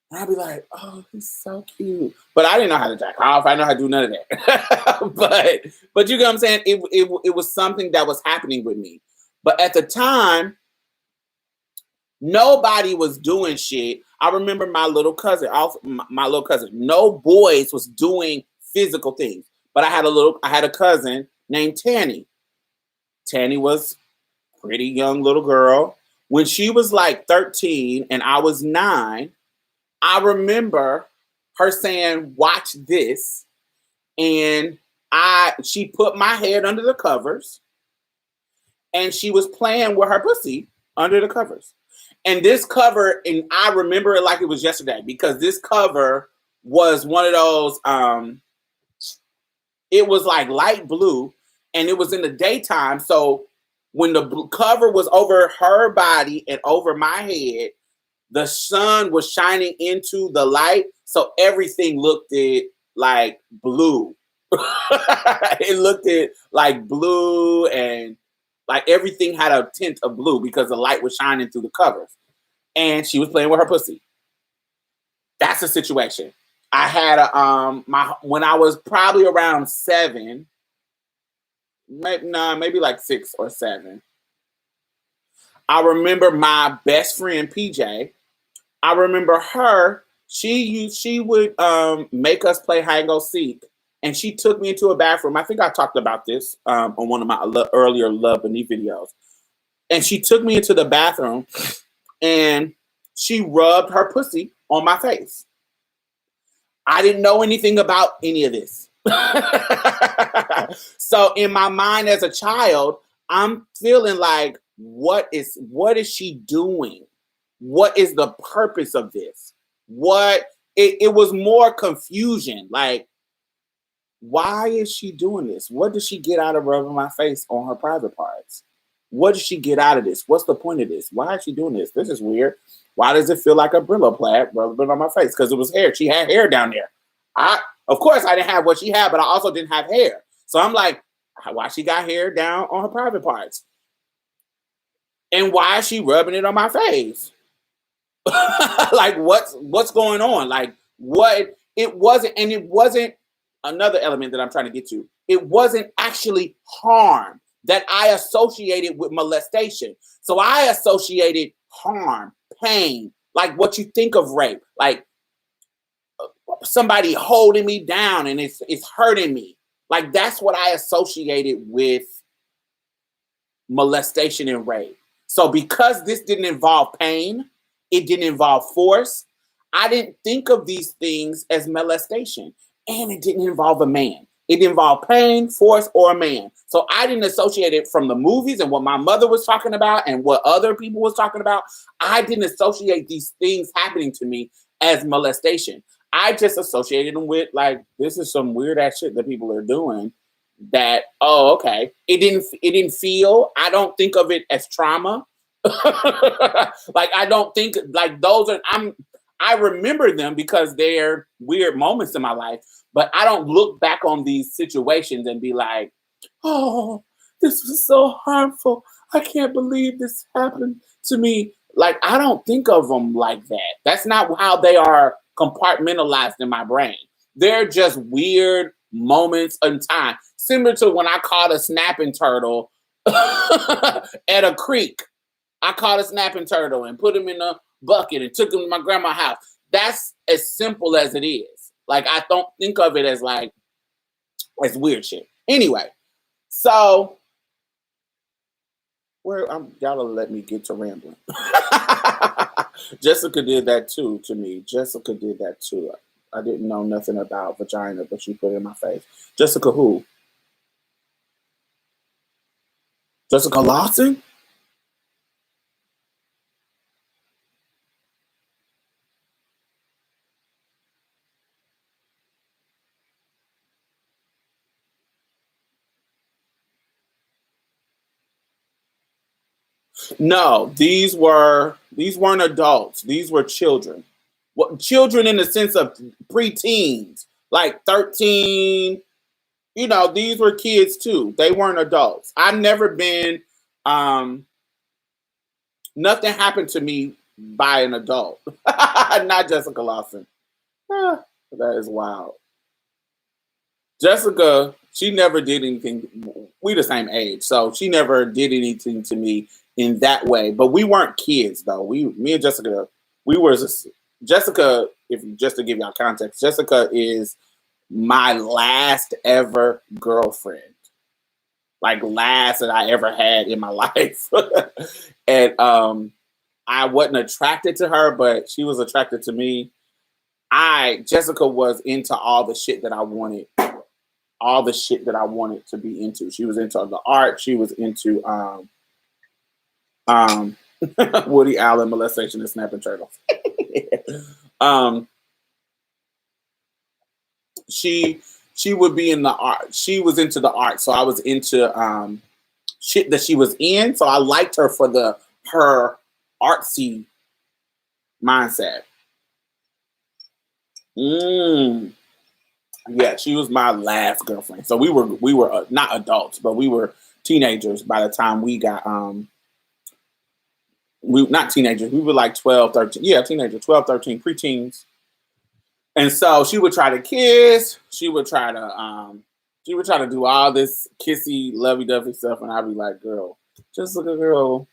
And I'd be like, oh, he's so cute. But I didn't know how to jack off. I didn't know how to do none of that. but you get what I'm saying? It was something that was happening with me. But at the time, nobody was doing shit. I remember my little cousin, no boys was doing physical things. But I had a cousin named Tanny. Tanny was a pretty young little girl. When she was like 13 and I was 9, I remember her saying, watch this. And she put my head under the covers and she was playing with her pussy under the covers. And this cover, and I remember it like it was yesterday, because this cover was one of those, it was like light blue and it was in the daytime. So when the cover was over her body and over my head, the sun was shining into the light. So everything looked like blue. It looked like blue, and like everything had a tint of blue because the light was shining through the covers. And she was playing with her pussy. That's the situation. I had when I was probably around 7, maybe like 6 or 7. I remember my best friend PJ. I remember her. She would make us play hide and go seek, and she took me into a bathroom. I think I talked about this on one of my earlier Love Beneath videos. And she took me into the bathroom, and she rubbed her pussy on my face. I didn't know anything about any of this. So in my mind as a child, I'm feeling like, what is she doing? What is the purpose of this? It was more confusion. Like, why is she doing this? What does she get out of rubbing my face on her private parts? What does she get out of this? What's the point of this? Why is she doing this? This is weird. Why does it feel like a Brillo plat rubbing on my face? Because it was hair. She had hair down there. Of course, I didn't have what she had, but I also didn't have hair. So I'm like, why she got hair down on her private parts? And why is she rubbing it on my face? Like, what's going on? Like, what? It wasn't another element that I'm trying to get to. It wasn't actually harm that I associated with molestation. So I associated harm, pain, like what you think of rape, like somebody holding me down and it's hurting me. Like, that's what I associated with molestation and rape. So because this didn't involve pain, it didn't involve force, I didn't think of these things as molestation. And it didn't involve a man. It involved pain, force, or a man. So I didn't associate it from the movies and what my mother was talking about and what other people was talking about. I didn't associate these things happening to me as molestation. I just associated them with, like, this is some weird ass shit that people are doing. oh, okay, it didn't feel, I don't think of it as trauma. Like, I don't think like those are, I remember them because they're weird moments in my life, but I don't look back on these situations and be like, oh, this was so harmful, I can't believe this happened to me. Like, I don't think of them like that. That's not how they are compartmentalized in my brain. They're just weird moments in time, similar to when I caught a snapping turtle at a creek. I caught a snapping turtle and put him in a bucket and took him to my grandma's house. That's as simple as it is. Like, I don't think of it as like as weird shit. Anyway, so where I'm gotta let me get to rambling. Jessica did that too to me. Jessica did that too. I didn't know nothing about vagina, but she put it in my face. Jessica who? Jessica Lawson? No, these weren't adults. These were children. Well, children in the sense of preteens, like 13. These were kids too. They weren't adults. I've never been. Um, Nothing happened to me by an adult. Not Jessica Lawson. Ah, that is wild. Jessica, she never did anything. We the same age, so she never did anything to me in that way. But we weren't kids though. Me and Jessica, we were Jessica. If just to give y'all context, Jessica is my last ever girlfriend, like last that I ever had in my life, and I wasn't attracted to her, but she was attracted to me. Jessica was into all the shit that I wanted to be into. She was into the art. She was into um, Woody Allen, molestation, and snapping turtles. um, she would be in the art. She was into the art, so I was into shit that she was in. So I liked her for her artsy mindset. Mm. Yeah, she was my last girlfriend. So we were not adults, but we were teenagers by the time we got we not teenagers. We were like 12, 13. Yeah, teenagers, 12, 13, preteens. And so she would try to kiss. She would try to do all this kissy, lovey-dovey stuff, and I'd be like, "Girl, just look at girl."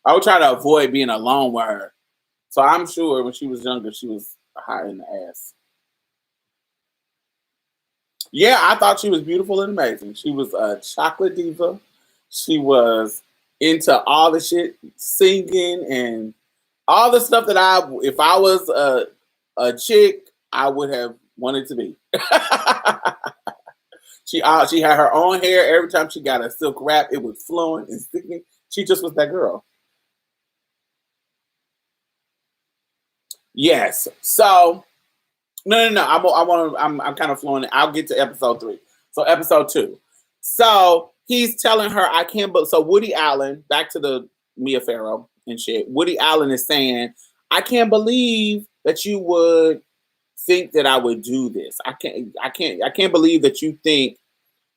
I would try to avoid being alone with her. So I'm sure when she was younger, she was high in the ass. Yeah, I thought she was beautiful and amazing. She was a chocolate diva. She was into all the shit, singing and all the stuff that if I was a chick, I would have wanted to be. She had her own hair. Every time she got a silk wrap, it was flowing and sticking. She just was that girl. Yes. So no. I'm kind of flowing. I'll get to episode 3. So episode 2. So he's telling her, I can't. But so Woody Allen, back to the Mia Farrow and shit. Woody Allen is saying, I can't believe that you would think that I would do this. I can't believe that you think.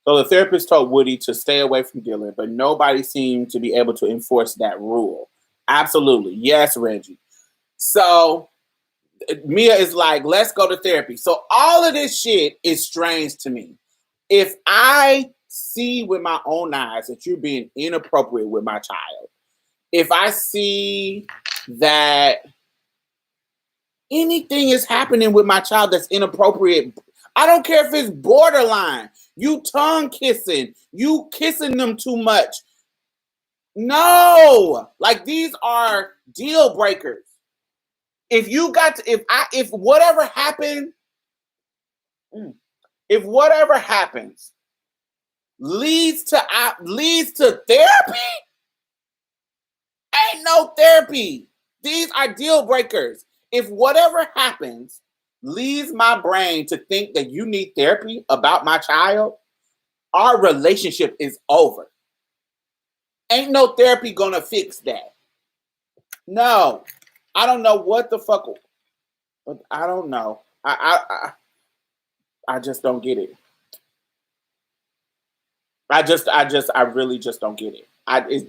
So the therapist told Woody to stay away from Dylan, but nobody seemed to be able to enforce that rule. Absolutely. Yes, Reggie. So Mia is like, let's go to therapy. So all of this shit is strange to me. If I see with my own eyes that you're being inappropriate with my child, if I see that anything is happening with my child that's inappropriate, I don't care if it's borderline. You tongue kissing, you kissing them too much. No, like these are deal breakers. If you got to, if whatever happened, if whatever happens leads to therapy, ain't no therapy. These are deal breakers. If whatever happens leads my brain to think that you need therapy about my child, our relationship is over. Ain't no therapy gonna fix that. No. I don't know what the fuck, but I don't know. I just don't get it. I really just don't get it.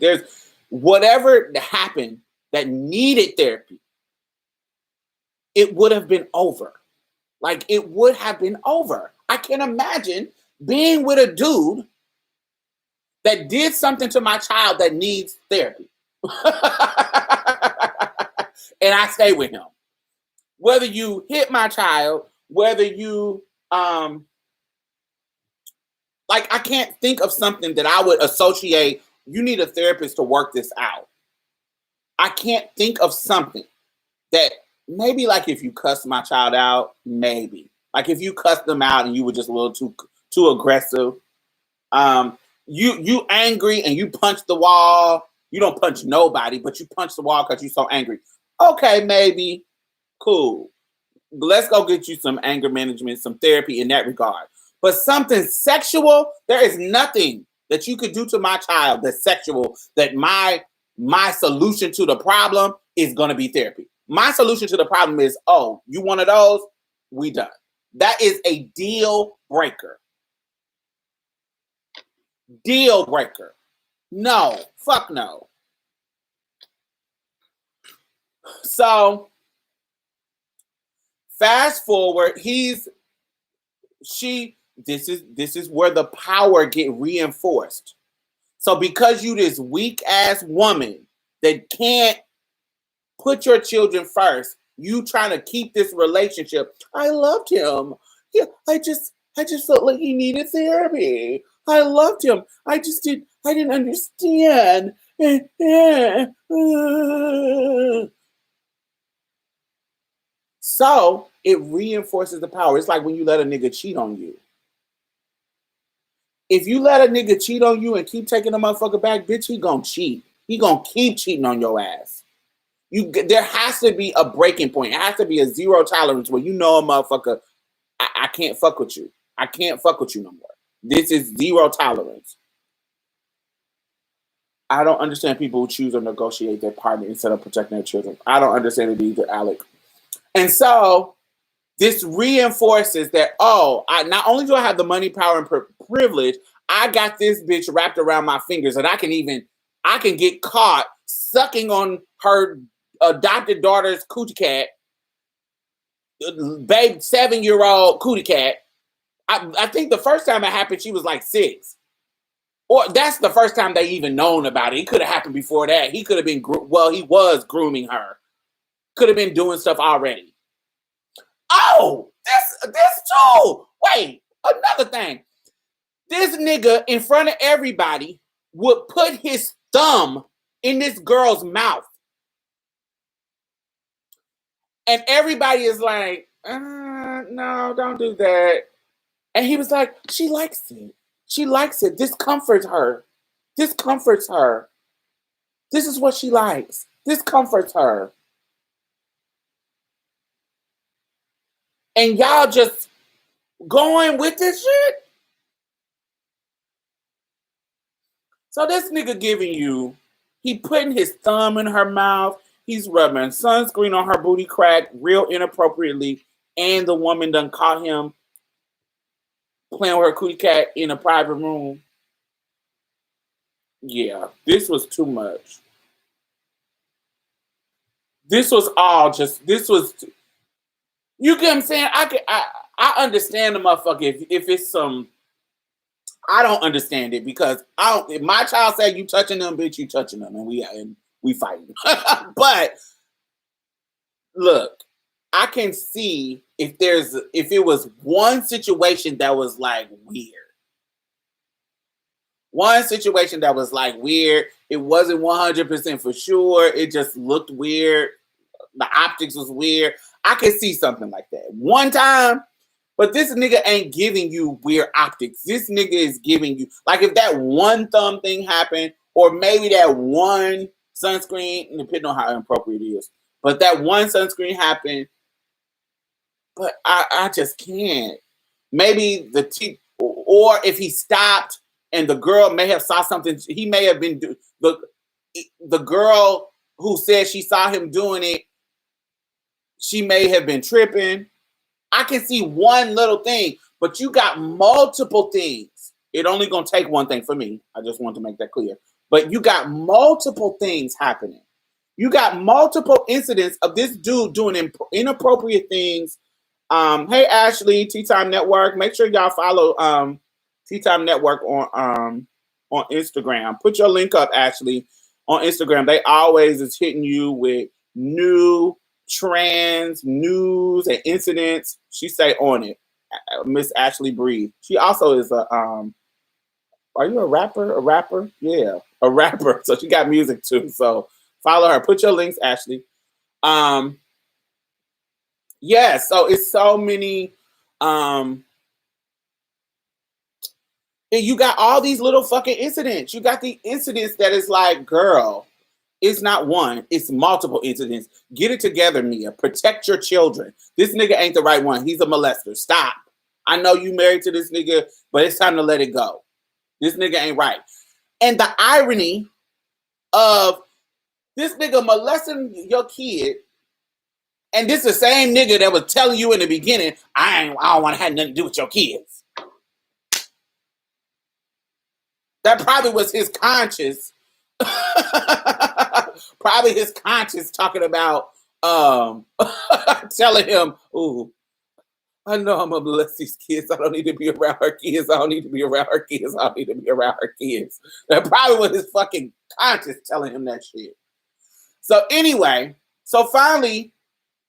There's whatever happened that needed therapy, it would have been over. Like, it would have been over. I can imagine being with a dude that did something to my child that needs therapy. And I stay with him. Whether you hit my child, whether you like, I can't think of something that I would associate, you need a therapist to work this out. I can't think of something that maybe, like, if you cussed my child out, maybe. Like, if you cussed them out and you were just a little too aggressive. You angry and you punch the wall. You don't punch nobody, but you punch the wall because you're so angry. Okay, maybe. Cool. Let's go get you some anger management, some therapy in that regard. But something sexual, there is nothing that you could do to my child that's sexual, that my solution to the problem is going to be therapy. My solution to the problem is, oh, you one of those? We done. That is a deal breaker. Deal breaker. No. Fuck no. So, fast forward, this is where the power get reinforced. So because you this weak ass woman that can't put your children first, you trying to keep this relationship. I loved him. Yeah, I just felt like he needed therapy. I loved him. I didn't understand. So it reinforces the power. It's like when you let a nigga cheat on you. If you let a nigga cheat on you and keep taking the motherfucker back, bitch, he gonna cheat. He gonna keep cheating on your ass. There has to be a breaking point. It has to be a zero tolerance where you know a motherfucker, I can't fuck with you. I can't fuck with you no more. This is zero tolerance. I don't understand people who choose to negotiate their partner instead of protecting their children. I don't understand it either, Alec. And so this reinforces that, not only do I have the money, power, and privilege, I got this bitch wrapped around my fingers, and I can get caught sucking on her adopted daughter's cootie cat, babe, 7-year-old cootie cat. I think the first time it happened, she was like 6. Or that's the first time they even known about it. It could have happened before that. He could have been, he was grooming her. Could have been doing stuff already. Oh, this too. Wait, another thing. This nigga in front of everybody would put his thumb in this girl's mouth. And everybody is like, no, don't do that. And he was like, she likes it. She likes it. This comforts her. This comforts her. This is what she likes. This comforts her. And y'all just going with this shit? So this nigga giving you, he putting his thumb in her mouth. He's rubbing sunscreen on her booty crack real inappropriately. And the woman done caught him playing with her cootie cat in a private room. Yeah, this was too much. This was all just, you get what I'm saying? I understand the motherfucker if it's some, I don't understand it because if my child said you touching them, bitch, you touching them, and we fighting. But look, I can see if it was one situation that was like weird. One situation that was like weird. It wasn't 100% for sure. It just looked weird. The optics was weird. I can see something like that one time, but this nigga ain't giving you weird optics. This nigga is giving you, like, if that one thumb thing happened, or maybe that one sunscreen, depending on how inappropriate it is, but that one sunscreen happened, but I just can't. Maybe or if he stopped and the girl may have saw something, he may have been the girl who said she saw him doing it, she may have been tripping. I can see one little thing, but you got multiple things. It only gonna take one thing for me. I just want to make that clear. But you got multiple things happening. You got multiple incidents of this dude doing inappropriate things. Hey Ashley, Tea Time Network. Make sure y'all follow Tea Time Network on Instagram. Put your link up, Ashley, on Instagram. They always is hitting you with new trans news and incidents. She say on it. Miss Ashley Breed. She also is a are you a rapper? A rapper? Yeah, a rapper. So she got music too. So follow her. Put your links, Ashley. Yeah, so it's so many you got all these little fucking incidents. You got the incidents that is like, girl, it's not one, it's multiple incidents. Get it together, Mia. Protect your children. This nigga ain't the right one. He's a molester. Stop. I know you married to this nigga, but it's time to let it go. This nigga ain't right. And the irony of this nigga molesting your kid, and this the same nigga that was telling you in the beginning, I don't want to have nothing to do with your kids. That probably was his conscience. Probably his conscience talking about telling him, ooh, I know I'm gonna bless these kids. I don't need to be around her kids. I don't need to be around her kids. I don't need to be around her kids. That probably was his fucking conscience telling him that shit. So anyway, so finally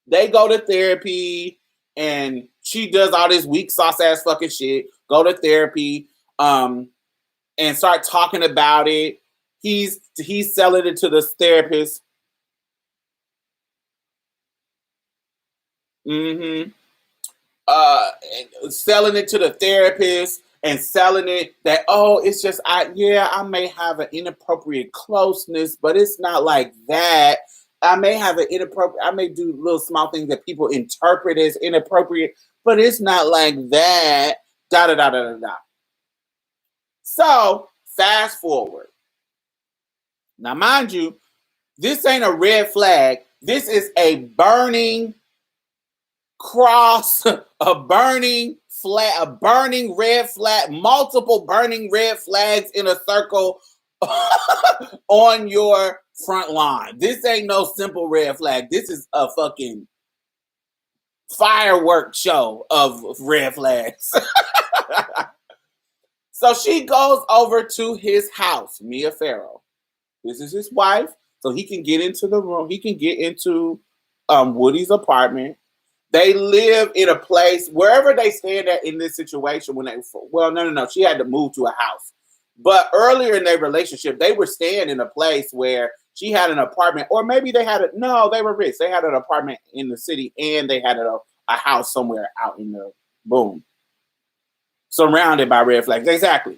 they go to therapy and she does all this weak sauce ass fucking shit. Go to therapy and start talking about it. He's selling it to the therapist. Selling it to the therapist and selling it that, oh, it's just I may have an inappropriate closeness, but it's not like that. I may have I may do little small things that people interpret as inappropriate, but it's not like that. Da da da da da da. So fast forward. Now, mind you, this ain't a red flag. This is a burning cross, a burning flag, a burning red flag, multiple burning red flags in a circle on your front lawn. This ain't no simple red flag. This is a fucking fireworks show of red flags. So she goes over to his house, Mia Farrow. This is his wife, so he can get into the room. He can get into Woody's apartment. They live in a place, wherever they stand at in this situation when no. She had to move to a house. But earlier in their relationship, they were staying in a place where she had an apartment, or maybe they were rich. They had an apartment in the city and they had a house somewhere out in the boom. Surrounded by red flags. Exactly.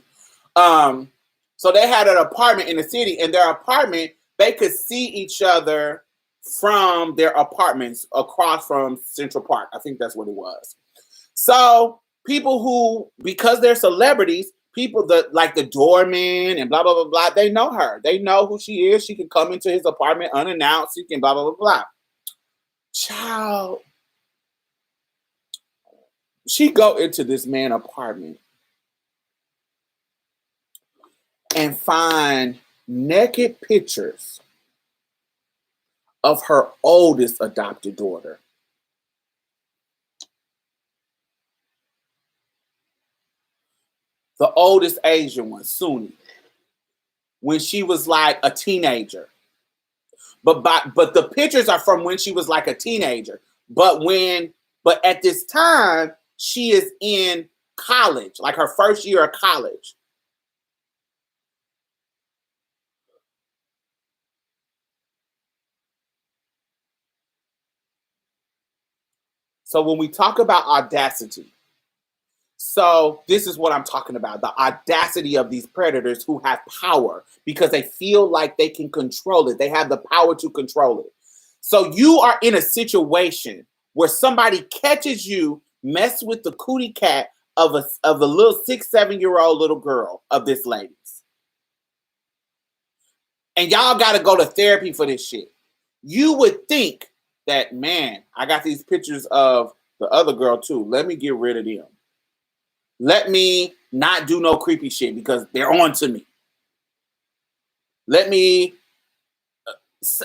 So they had an apartment in the city, and their apartment, they could see each other from their apartments across from Central Park. I think that's what it was. So people who, because they're celebrities, people that like the doorman and blah, blah, blah, blah, they know her. They know who she is. She can come into his apartment unannounced. She can blah, blah, blah, blah. Child. She go into this man's apartment and find naked pictures of her oldest adopted daughter. The oldest Asian one, Suni, when she was like a teenager. But the pictures are from when she was like a teenager. But at this time, she is in college, like her first year of college. So when we talk about audacity, so this is what I'm talking about, the audacity of these predators who have power because they feel like they can control it. They have the power to control it. So you are in a situation where somebody catches you mess with the cootie cat of a little 6-7-year-old little girl of this lady's. And y'all got to go to therapy for this shit. You would think that, man, I got these pictures of the other girl too. Let me get rid of them. Let me not do no creepy shit because they're on to me. Let me.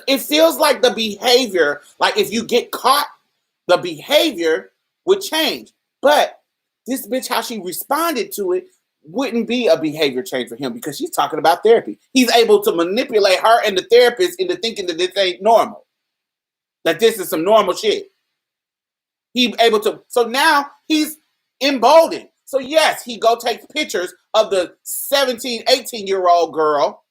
It feels like the behavior, like if you get caught, the behavior would change. But this bitch, how she responded to it, wouldn't be a behavior change for him because she's talking about therapy. He's able to manipulate her and the therapist into thinking that this ain't normal. That this is some normal shit. He's able to, so now he's emboldened. So yes, he go take pictures of the 17, 18-year-old girl.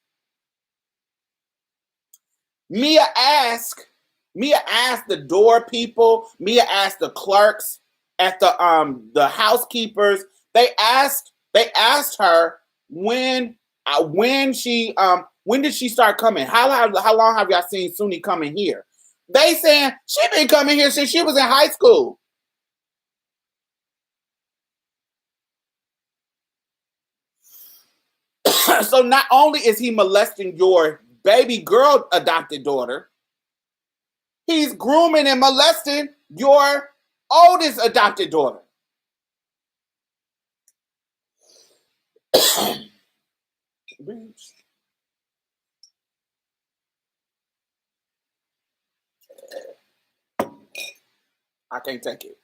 Mia asked the door people, Mia asked the clerks at the housekeepers. They asked her when did she start coming? How long have y'all seen Suni coming here? They saying she been coming here since she was in high school. So not only is he molesting your baby girl adopted daughter, he's grooming and molesting your oldest adopted daughter. I can't take it.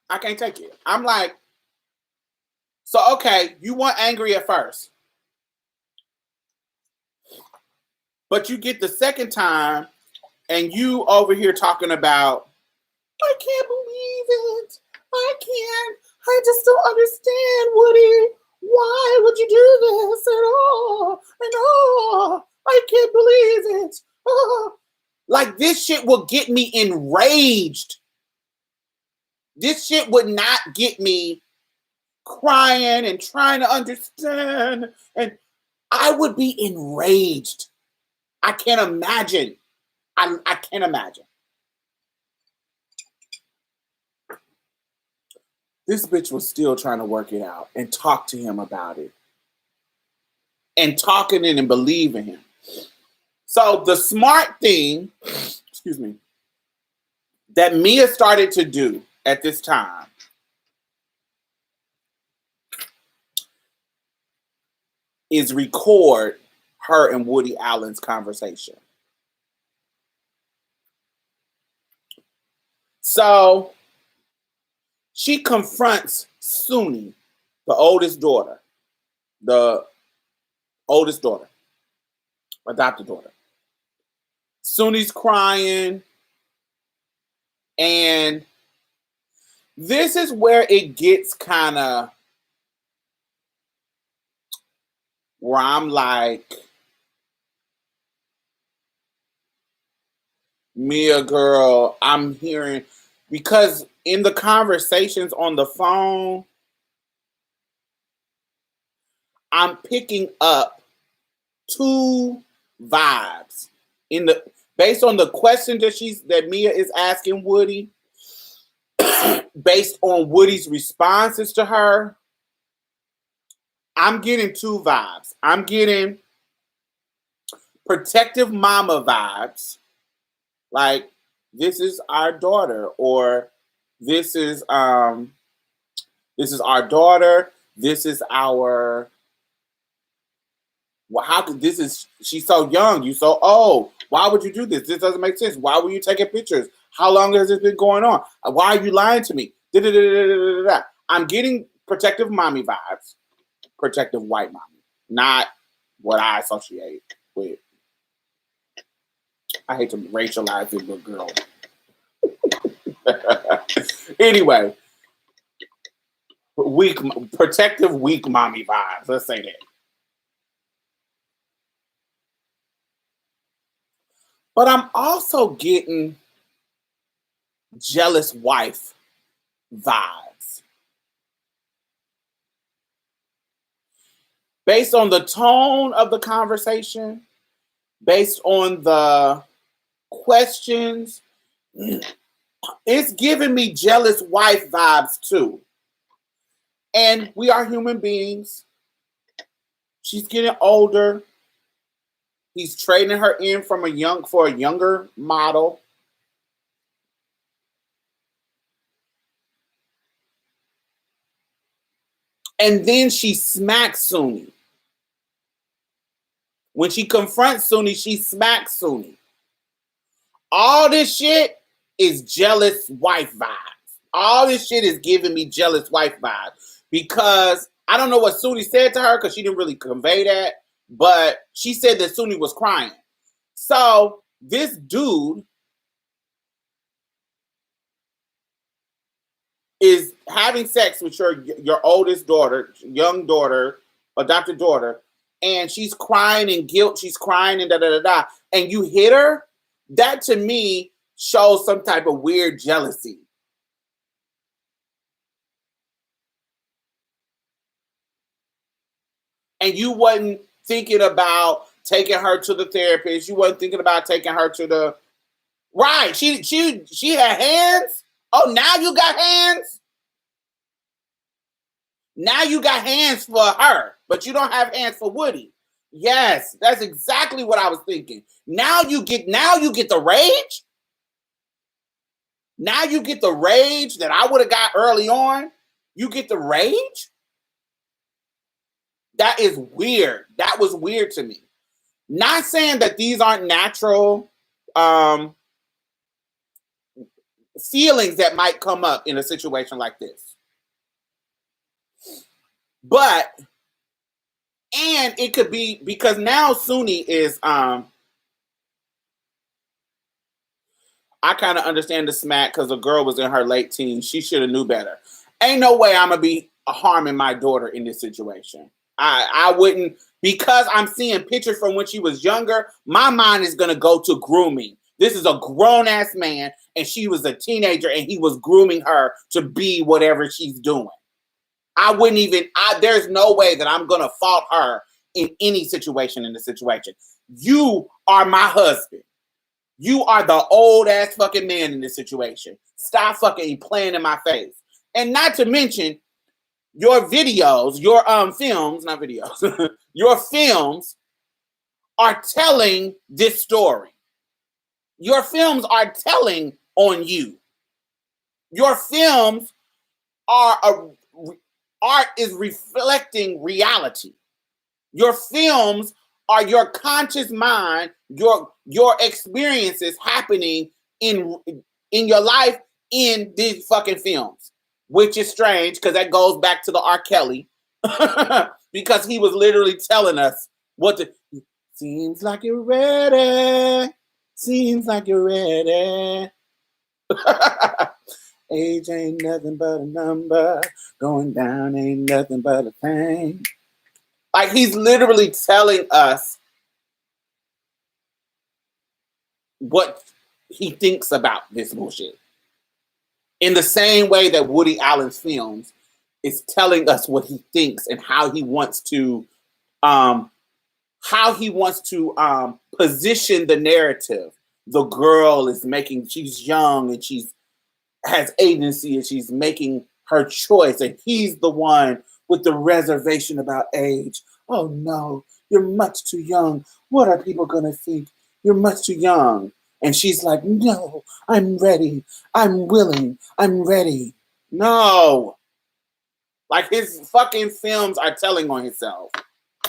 I can't take it. I'm like, so okay, you weren't angry at first. But you get the second time and you over here talking about, I can't believe it. I just don't understand, Woody. Why would you do this at all? And I can't believe it. Oh. Like this shit will get me enraged. This shit would not get me crying and trying to understand. And I would be enraged. I can't imagine. I can't imagine. This bitch was still trying to work it out and talk to him about it. And talking in and believing him. So the smart thing, excuse me, that Mia started to do at this time is record her and Woody Allen's conversation. So she confronts Suni, the oldest daughter, adopted daughter. Suni's crying, and this is where it gets kind of where I'm like, Mia girl, I'm hearing, because in the conversations on the phone, I'm picking up two vibes based on the question that Mia is asking Woody, based on Woody's responses to her. I'm getting two vibes. I'm getting protective mama vibes, like this is our daughter, or this is our daughter. This is our. Well, how could this is? She's so young. You so old. Why would you do this? This doesn't make sense. Why were you taking pictures? How long has this been going on? Why are you lying to me? Da-da-da-da-da-da-da. I'm getting protective mommy vibes. Protective white mommy. Not what I associate with. I hate to racialize this little girl. Anyway. Protective weak mommy vibes. Let's say that. But I'm also getting jealous wife vibes. Based on the tone of the conversation, based on the questions, it's giving me jealous wife vibes too. And we are human beings. She's getting older. He's trading her in for a younger model. And then she smacks Suni. When she confronts Suni, she smacks Suni. All this shit is jealous wife vibes. All this shit is giving me jealous wife vibes. Because I don't know what Suni said to her because she didn't really convey that. But she said that Suni was crying. So this dude is having sex with your oldest daughter, young daughter, adopted daughter, and she's crying in guilt. She's crying and da da da da. And you hit her. That to me shows some type of weird jealousy. And you wasn't thinking about taking her to the therapist. You wasn't thinking about taking her to the right. She had hands. Oh, now you got hands. Now you got hands for her, but you don't have hands for Woody. Yes, that's exactly what I was thinking. Now you get the rage. Now you get the rage that I would have got early on. You get the rage. That is weird. That was weird to me. Not saying that these aren't natural feelings that might come up in a situation like this. But, and it could be because now Suni is, I kind of understand the smack because the girl was in her late teens. She should have knew better. Ain't no way I'm going to be harming my daughter in this situation. I wouldn't, because I'm seeing pictures from when she was younger, my mind is going to go to grooming. This is a grown-ass man, and she was a teenager, and he was grooming her to be whatever she's doing. I wouldn't even, there's no way that I'm going to fault her in any situation in the situation. You are my husband. You are the old-ass fucking man in this situation. Stop fucking playing in my face. And not to mention, your videos, your films, not videos, your films are telling this story. Your films are telling on you. Your films art is reflecting reality. Your films are your conscious mind, your experiences happening in your life in these fucking films. Which is strange because that goes back to the R. Kelly because he was literally telling us what the seems like you're ready. Seems like you're ready. Age ain't nothing but a number. Going down ain't nothing but a thing. Like he's literally telling us what he thinks about this bullshit. In the same way that Woody Allen's films is telling us what he thinks and how he wants to position the narrative. The girl is she's young and she's has agency and she's making her choice, and he's the one with the reservation about age. Oh no, you're much too young. What are people gonna think? You're much too young. And she's like, no, I'm ready. I'm willing. I'm ready. No. Like his fucking films are telling on himself.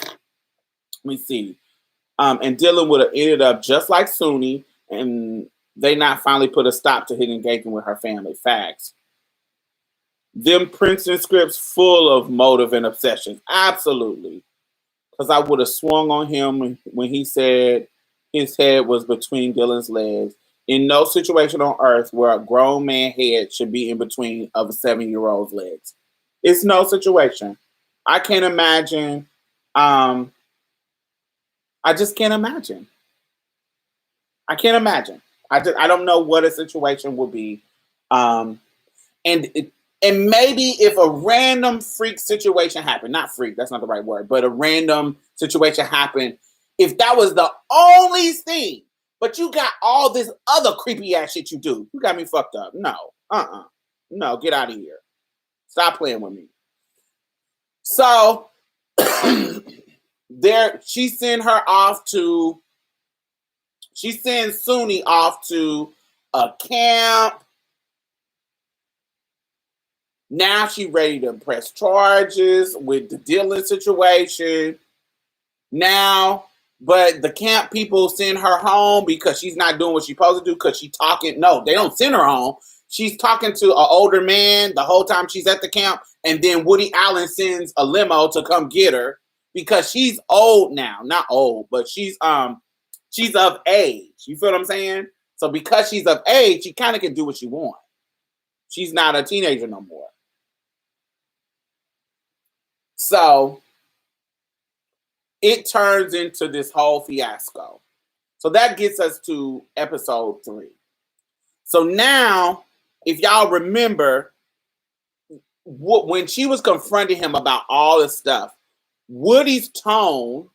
Let me see. And Dylan would have ended up just like Suni, and they not finally put a stop to his engagement with her family. Facts. Them Princeton scripts full of motive and obsession. Absolutely. Because I would have swung on him when he said his head was between Dylan's legs. In no situation on earth where a grown man's head should be in between of a 7-year-old's legs. It's no situation. I can't imagine. I just can't imagine. I can't imagine. I don't know what a situation would be. And maybe if a random freak situation happened, not freak, that's not the right word, but a random situation happened, if that was the only thing, but you got all this other creepy ass shit you do, you got me fucked up. No, no, get out of here. Stop playing with me. So there, she sends Suni off to a camp. Now she ready to press charges with the Dylan situation. Now, but the camp people send her home because she's not doing what she's supposed to do because she's talking. No, they don't send her home. She's talking to an older man the whole time she's at the camp. And then Woody Allen sends a limo to come get her because she's old now. Not old, but she's of age. You feel what I'm saying? So because she's of age, she kind of can do what she wants. She's not a teenager no more. So it turns into this whole fiasco. So that gets us to episode 3. So now, if y'all remember, when she was confronting him about all this stuff, Woody's tone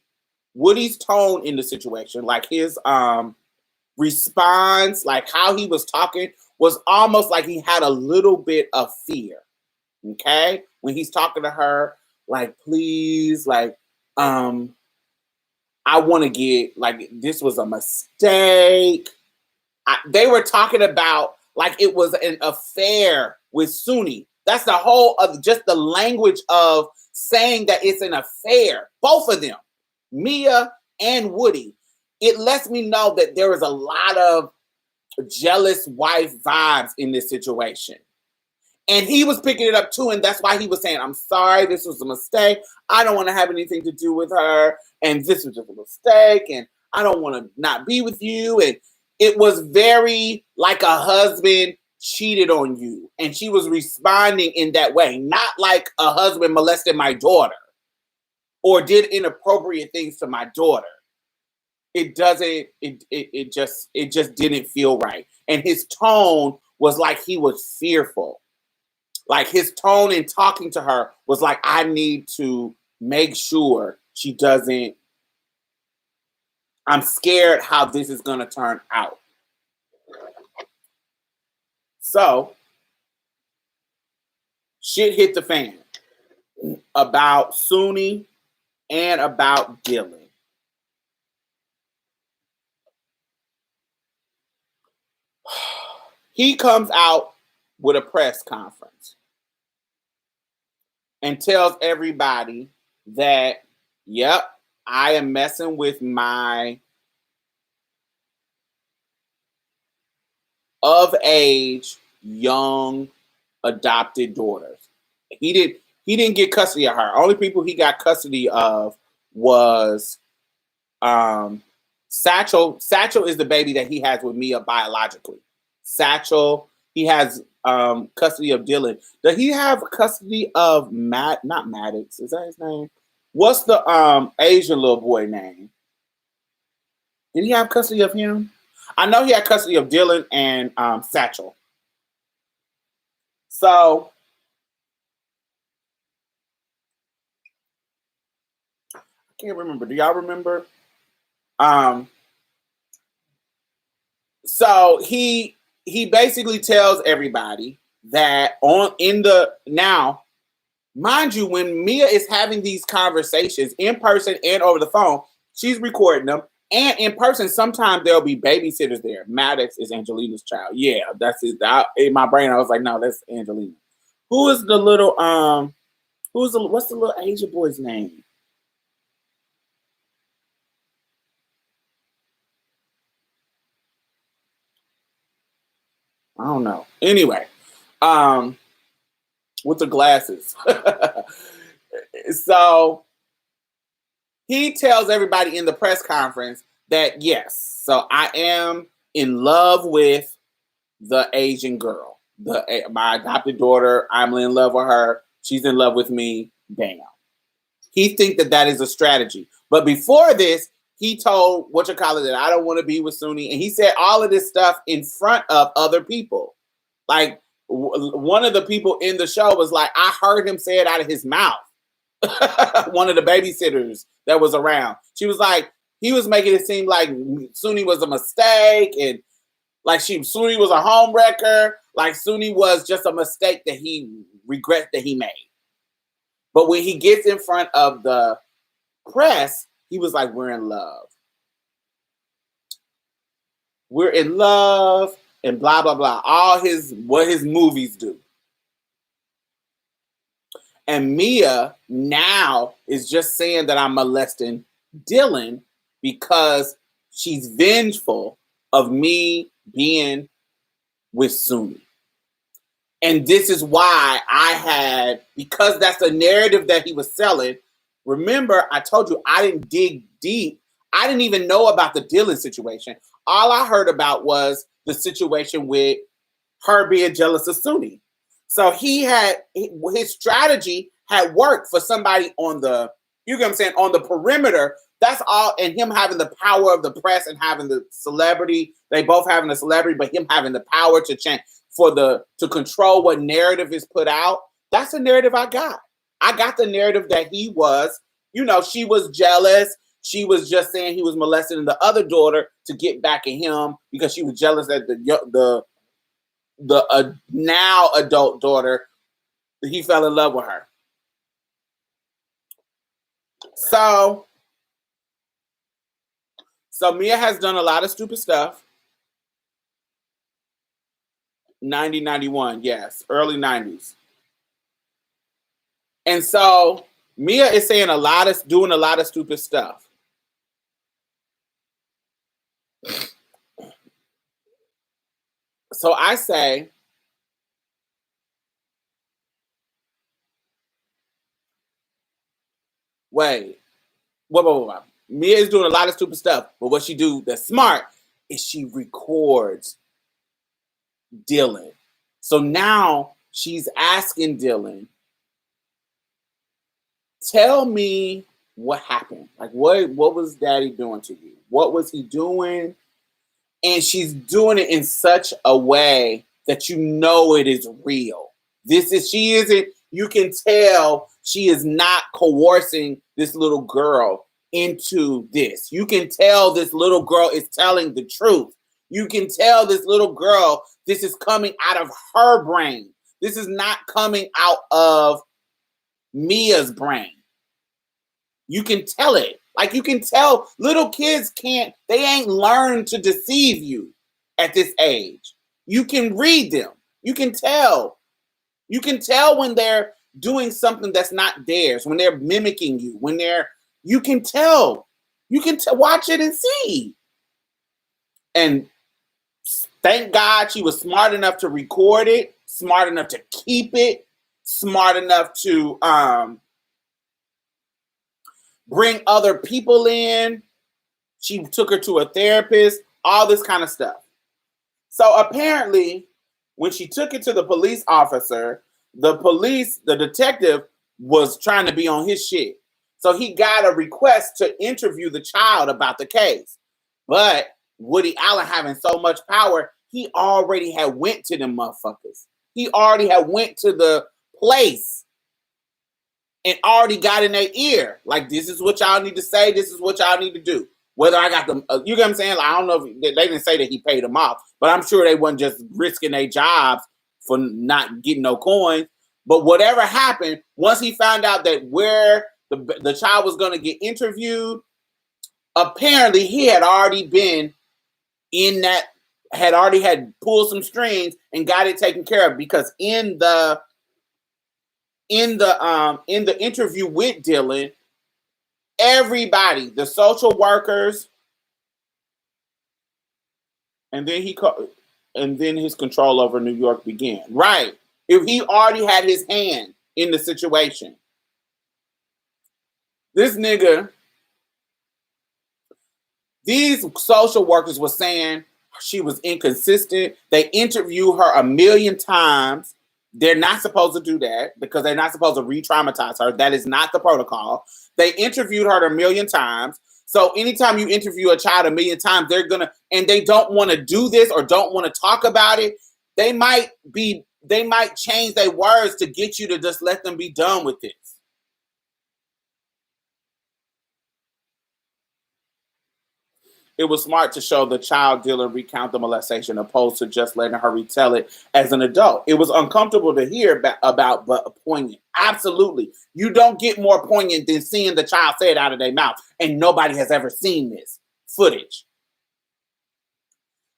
in the situation, like his response, like how he was talking, was almost like he had a little bit of fear. Okay? When he's talking to her, like, please, like, I want to get, like, this was a mistake. They were talking about, like, it was an affair with Suni. That's the whole of just the language of saying that it's an affair. Both of them, Mia and Woody. It lets me know that there is a lot of jealous wife vibes in this situation. And he was picking it up too, and that's why he was saying, I'm sorry, this was a mistake. I don't want to have anything to do with her, and this was just a mistake, and I don't want to not be with you. And it was very like a husband cheated on you, and she was responding in that way, not like a husband molested my daughter or did inappropriate things to my daughter. It just didn't feel right. And his tone was like he was fearful. Like his tone in talking to her was like, I need to make sure she doesn't, I'm scared how this is going to turn out. So shit hit the fan about Suni and about Dylan. He comes out with a press conference and tells everybody that, yep, I am messing with my of age young adopted daughters. He didn't get custody of her. Only people he got custody of was Satchel. Satchel is the baby that he has with Mia biologically. Satchel, he has custody of Dylan. Does he have custody of not Maddox? Is that his name? What's the Asian little boy name? Did he have custody of him? I know he had custody of Dylan and Satchel. So I can't remember. Do y'all remember? So he basically tells everybody that now, mind you, when Mia is having these conversations in person and over the phone, she's recording them. And in person, sometimes there'll be babysitters there. Maddox is Angelina's child. Yeah, that's it. In my brain, I was like, no, that's Angelina. Who is the little what's the little Asian boy's name? I don't know. Anyway, with the glasses. So he tells everybody in the press conference that, yes, so I am in love with the Asian girl, my adopted daughter. I'm in love with her. She's in love with me. Bam. He thinks that is a strategy. But before this, he told that I don't want to be with Suni. And he said all of this stuff in front of other people. Like one of the people in the show was like, I heard him say it out of his mouth. One of the babysitters that was around. She was like, he was making it seem like Suni was a mistake and like Suni was a home wrecker. Like Suni was just a mistake that he regrets that he made. But when he gets in front of the press, he was like, we're in love. We're in love and blah, blah, blah. All what his movies do. And Mia now is just saying that I'm molesting Dylan because she's vengeful of me being with Suni. And this is why because that's the narrative that he was selling. Remember, I told you I didn't dig deep. I didn't even know about the Dylan situation. All I heard about was the situation with her being jealous of Suni. So his strategy had worked for somebody on the, you get what I'm saying, on the perimeter. That's all, and him having the power of the press and having the celebrity, they both having the celebrity, but him having the power to change to control what narrative is put out. That's the narrative I got. I got the narrative that he was, she was jealous. She was just saying he was molesting the other daughter to get back at him because she was jealous that the now adult daughter, he fell in love with her. So Mia has done a lot of stupid stuff. 90, 91, yes, early 90s. And so Mia is saying doing a lot of stupid stuff. So I say, wait. Mia is doing a lot of stupid stuff, but what she do that's smart is she records Dylan. So now she's asking Dylan, tell me what happened. Like, what was Daddy doing to you? What was he doing? And she's doing it in such a way that it is real. You can tell she is not coercing this little girl into this. You can tell this little girl is telling the truth. You can tell this little girl, this is coming out of her brain. This is not coming out of Mia's brain. You can tell it. Like, you can tell little kids they ain't learned to deceive you at this age. You can read them. You can tell. You can tell when they're doing something that's not theirs, when they're mimicking you, you can tell. You can watch it and see. And thank God she was smart enough to record it, smart enough to keep it, smart enough to bring other people in. She took her to a therapist, all this kind of stuff. So apparently, when she took it to the police officer, the detective was trying to be on his shit. So he got a request to interview the child about the case. But Woody Allen having so much power, he already had went to them motherfuckers. He already had went to the place and already got in their ear. Like, this is what y'all need to say. This is what y'all need to do. Whether I got them, you get what I'm saying? Like, I don't know if they didn't say that he paid them off, but I'm sure they wasn't just risking their jobs for not getting no coins. But whatever happened, once he found out that where the child was going to get interviewed, apparently he had already been in that, had pulled some strings and got it taken care of, because in the interview with Dylan, everybody, the social workers, and then his control over New York began. Right. If he already had his hand in the situation. This nigga, these social workers were saying she was inconsistent. They interviewed her 1,000,000 times. They're not supposed to do that because they're not supposed to re-traumatize her. That is not the protocol. They interviewed her 1,000,000 times. So anytime you interview a child 1,000,000 times, and they don't want to do this or don't want to talk about it, they might change their words to get you to just let them be done with this. it was smart to show the child dealer recount the molestation opposed to just letting her retell it as an adult. It was uncomfortable to hear about, but poignant. Absolutely. You don't get more poignant than seeing the child say it out of their mouth, and nobody has ever seen this footage.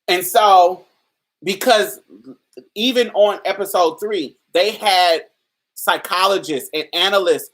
And so, because even on episode 3, they had psychologists and analysts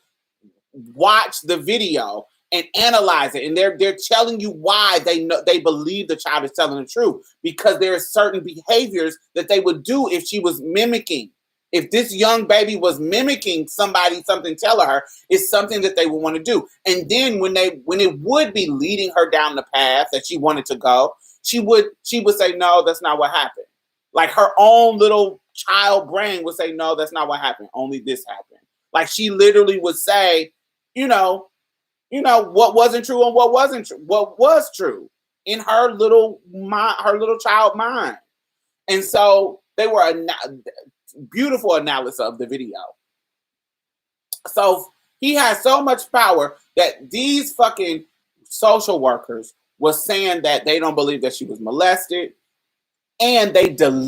watch the video and analyze it, and they're telling you why they believe the child is telling the truth, because there are certain behaviors that they would do if she was mimicking. If this young baby was mimicking something telling her, it's something that they would want to do. And then when it would be leading her down the path that she wanted to go, she would say, no, that's not what happened. Like her own little child brain would say, no, that's not what happened. Only this happened. Like she literally would say, what wasn't true and what wasn't true, what was true in her little mind, her little child mind. And so they were a beautiful analysis of the video. So he has so much power that these fucking social workers was saying that they don't believe that she was molested, and they threw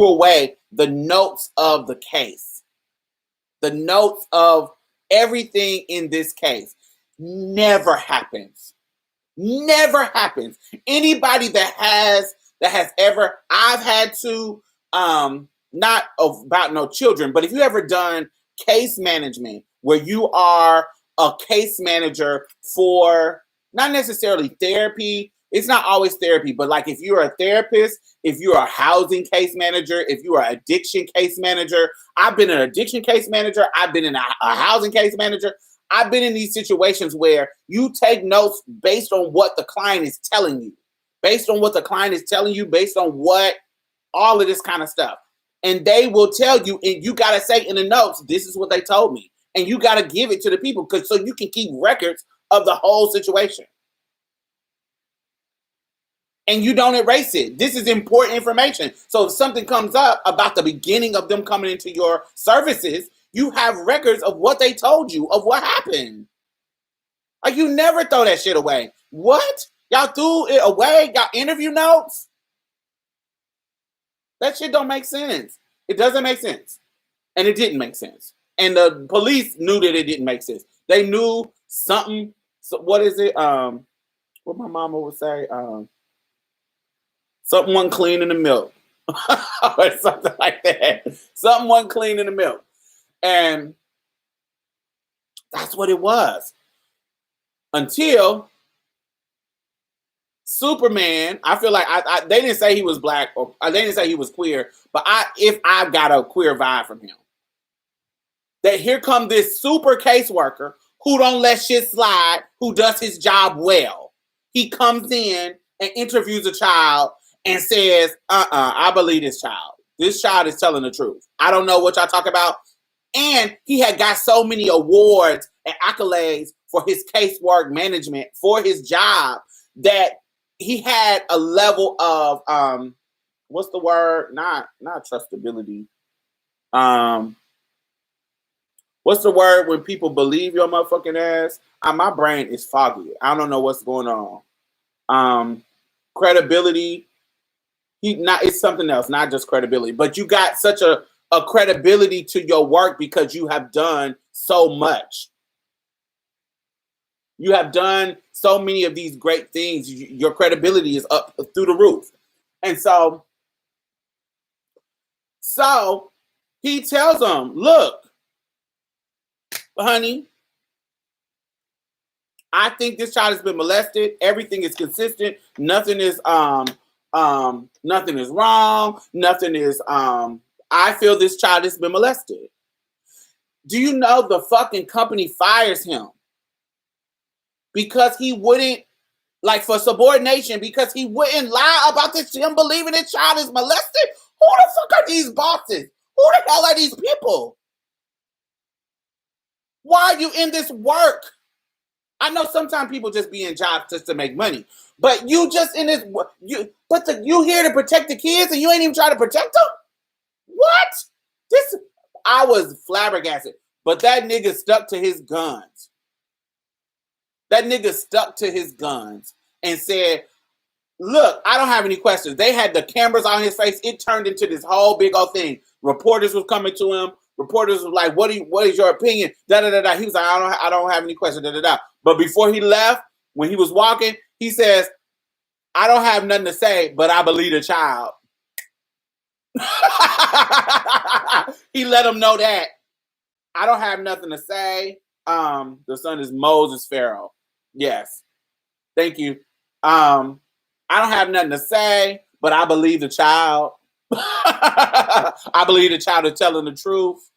away the notes of the case. The notes of everything in this case. Never happens. Never happens. Anybody that has ever, I've had to, not about no children, but if you ever done case management where you are a case manager for not necessarily therapy, it's not always therapy, but like if you're a therapist, if you're a housing case manager, if you are an addiction case manager, I've been an addiction case manager, I've been a housing case manager. I've been in these situations where you take notes based on what the client is telling you, based on what all of this kind of stuff. And they will tell you, and you got to say in the notes, this is what they told me. And you got to give it to the people so you can keep records of the whole situation. And you don't erase it. This is important information. So if something comes up about the beginning of them coming into your services, you have records of what they told you, of what happened. Like you never throw that shit away. What? Y'all threw it away? Y'all interview notes? That shit don't make sense. It doesn't make sense. And it didn't make sense. And the police knew that it didn't make sense. They knew something. So what is it? What my mama would say? Something wasn't clean in the milk. Or something like that. Something wasn't clean in the milk. And that's what it was. Until Superman, I feel like they didn't say he was black, or they didn't say he was queer, but if I got a queer vibe from him. That here come this super caseworker who don't let shit slide, who does his job well. He comes in and interviews a child and says, I believe this child. This child is telling the truth. I don't know what y'all talk about. And he had got so many awards and accolades for his casework management, for his job, that he had a level of, what's the word? Not trustability. What's the word when people believe your motherfucking ass? My brain is foggy. I don't know what's going on. Credibility. It's something else, not just credibility. But you got such a credibility to your work because you have done so much. You have done so many of these great things. Your credibility is up through the roof. And so he tells them, look, honey, I think this child has been molested. Everything is consistent. Nothing is wrong. Nothing is I feel this child has been molested. Do you know the fucking company fires him because he wouldn't, like, for subordination, because he wouldn't lie about this, him believing his child is molested? Who the fuck are these bosses? Who the hell are these people? Why are you in this work? I know sometimes people just be in jobs just to make money, but you just in this, you here to protect the kids and you ain't even trying to protect them? What? I was flabbergasted, but that nigga stuck to his guns. That nigga stuck to his guns and said, look, I don't have any questions. They had the cameras on his face. It turned into this whole big old thing. Reporters was coming to him. Reporters was like, what is your opinion? Da da da da. He was like, I don't have any questions. Da da da. But before he left, when he was walking, he says, I don't have nothing to say, but I believe the child. He let him know that. I don't have nothing to say. The son is Moses Farrow. Yes. Thank you. I don't have nothing to say, but I believe the child. I believe the child is telling the truth.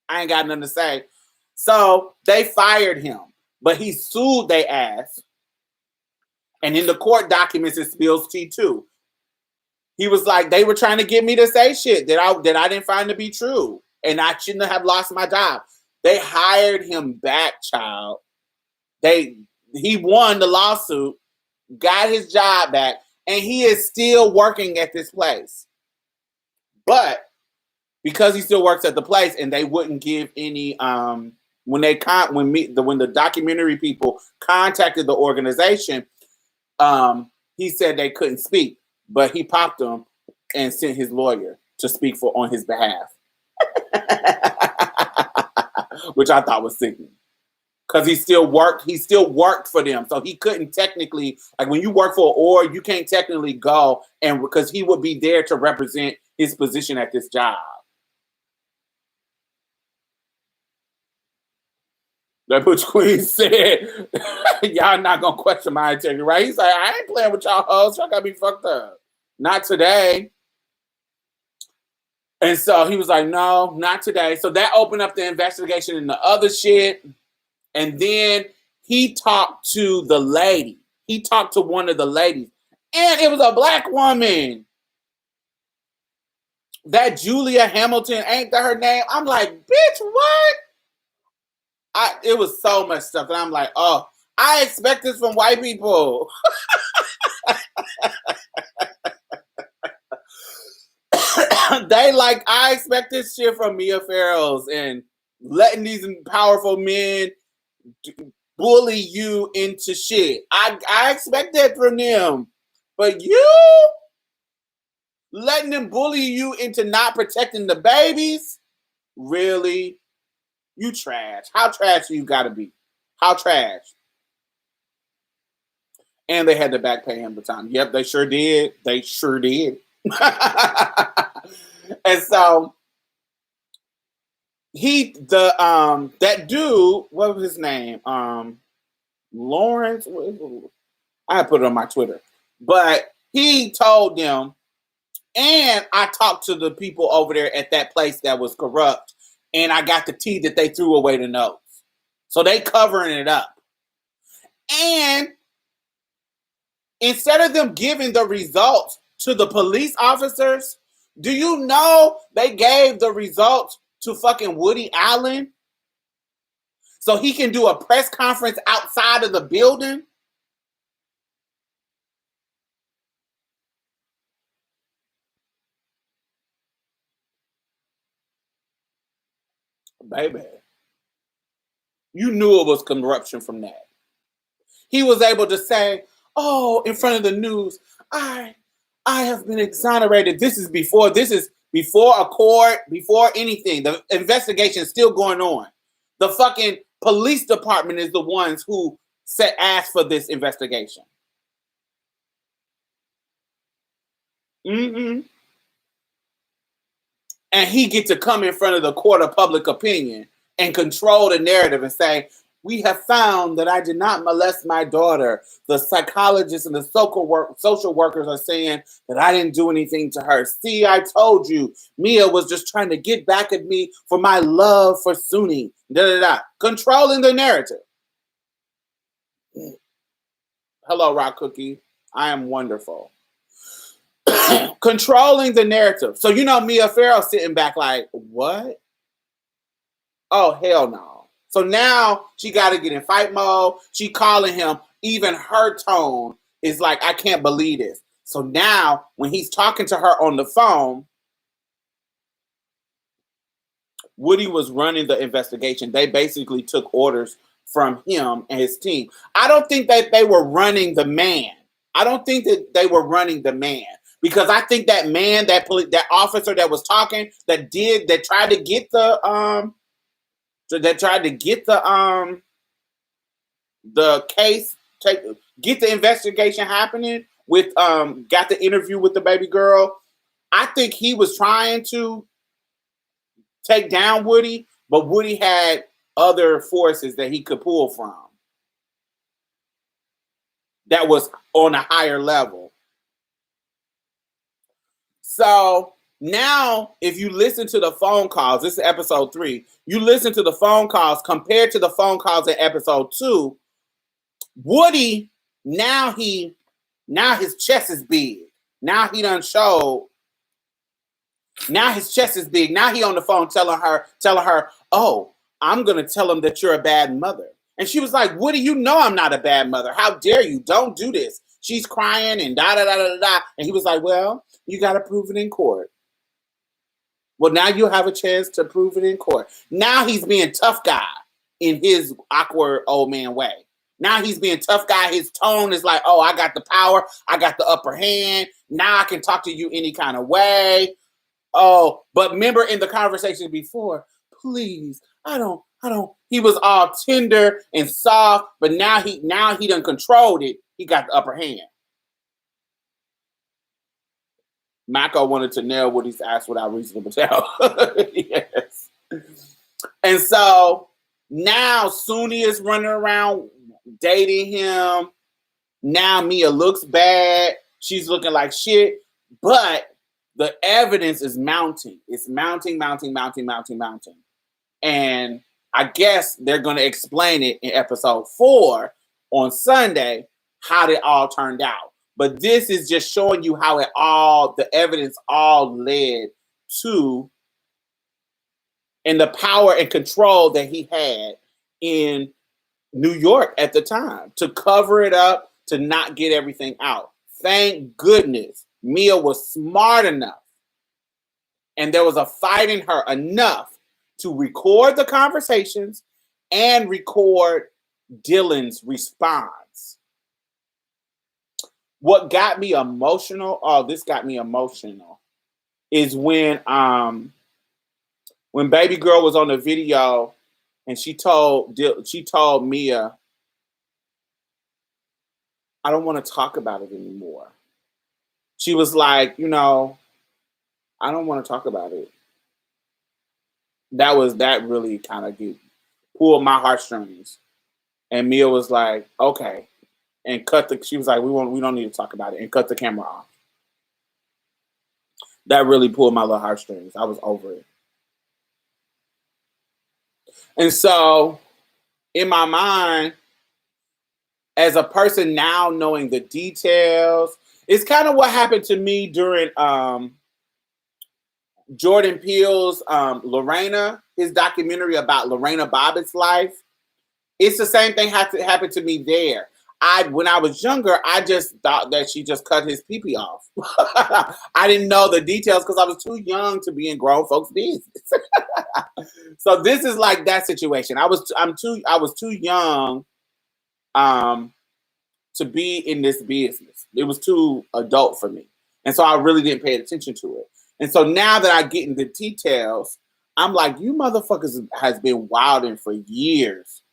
I ain't got nothing to say. So they fired him, but he sued they ass. And in the court documents, it spills tea too. He was like, they were trying to get me to say shit that I didn't find to be true. And I shouldn't have lost my job. They hired him back, child. He won the lawsuit, got his job back, and he is still working at this place. But because he still works at the place, and they wouldn't give any when the documentary people contacted the organization, he said they couldn't speak, but he popped them and sent his lawyer to speak on his behalf. Which I thought was sickening. Because he still worked for them. So he couldn't technically, like when you work for an org, you can't technically go, and because he would be there to represent his position at this job. That Butch Queen said, y'all not gonna question my integrity, right? He's like, I ain't playing with y'all hoes. Y'all gotta be fucked up. Not today. And so he was like, no, not today. So that opened up the investigation and the other shit. And then he talked to the lady. He talked to one of the ladies. And it was a black woman. That Julia Hamilton, ain't that her name? I'm like, bitch, what? It was so much stuff. And I'm like, oh, I expect this from white people. I expect this shit from Mia Farrow's and letting these powerful men bully you into shit. I expect that from them. But you letting them bully you into not protecting the babies? Really? You trash. How trash you gotta be? How trash? And they had to back pay him the time. Yep, they sure did. They sure did. And so that dude, what was his name? Lawrence. I put it on my Twitter, but he told them, and I talked to the people over there at that place that was corrupt, and I got the tea that they threw away the notes, so they covering it up. And instead of them giving the results to the police officers, do you know they gave the results to fucking Woody Allen so he can do a press conference outside of the building? Baby, you knew it was corruption from that. He was able to say, oh, in front of the news, I have been exonerated. This is before a court, before anything. The investigation is still going on. The fucking police department is the ones who asked for this investigation. Mm-hmm. And he gets to come in front of the court of public opinion and control the narrative and say, we have found that I did not molest my daughter. The psychologists and the social workers are saying that I didn't do anything to her. See, I told you, Mia was just trying to get back at me for my love for Sunni. Da, da, da. Controlling the narrative. Hello, Rock Cookie. I am wonderful. Controlling the narrative. So you know Mia Farrow sitting back like, what? Oh, hell no. So now she got to get in fight mode. She calling him. Even her tone is like, I can't believe this. So now when he's talking to her on the phone, Woody was running the investigation. They basically took orders from him and his team. I don't think that they were running the man. I don't think that they were running the man, because I think that man, that officer that was talking, that tried to get the case, get the investigation happening with got the interview with the baby girl. I think he was trying to take down Woody, but Woody had other forces that he could pull from that was on a higher level. So now, if you listen to the phone calls, this is episode 3, you listen to the phone calls compared to the phone calls in episode 2, Woody, now his chest is big. Now he done showed. Now his chest is big. Now he on the phone telling her, oh, I'm going to tell him that you're a bad mother. And she was like, Woody, you know I'm not a bad mother. How dare you? Don't do this. She's crying and da-da-da-da-da. And he was like, well, you got to prove it in court. Well, now you have a chance to prove it in court. Now he's being tough guy in his awkward old man way. Now he's being tough guy. His tone is like, oh, I got the power. I got the upper hand. Now I can talk to you any kind of way. Oh, but remember in the conversation before, please, I don't. He was all tender and soft, but now he done controlled it. He got the upper hand. Mako wanted to nail Woody's ass without reasonable doubt. Yes. And so now Suni is running around dating him. Now Mia looks bad. She's looking like shit. But the evidence is mounting. It's mounting. And I guess they're going to explain it in episode 4 on Sunday, how it all turned out. But this is just showing you how the evidence all led to, and the power and control that he had in New York at the time to cover it up, to not get everything out. Thank goodness Mia was smart enough, and there was a fight in her enough to record the conversations and record Dylan's response. What got me emotional, is when baby girl was on the video and she told Mia, I don't want to talk about it anymore. She was like, I don't want to talk about it. That really kind of pulled my heartstrings. And Mia was like, okay. And she was like, we don't need to talk about it, and cut the camera off. That really pulled my little heartstrings. I was over it. And so in my mind, as a person now knowing the details, it's kind of what happened to me during Jordan Peele's Lorena, his documentary about Lorena Bobbitt's life. It's the same thing happened to me there. When I was younger, I just thought that she just cut his pee-pee off. I didn't know the details because I was too young to be in grown folks' business. So this is like that situation. I was too young to be in this business. It was too adult for me. And so I really didn't pay attention to it. And so now that I get into details, I'm like, you motherfuckers has been wilding for years.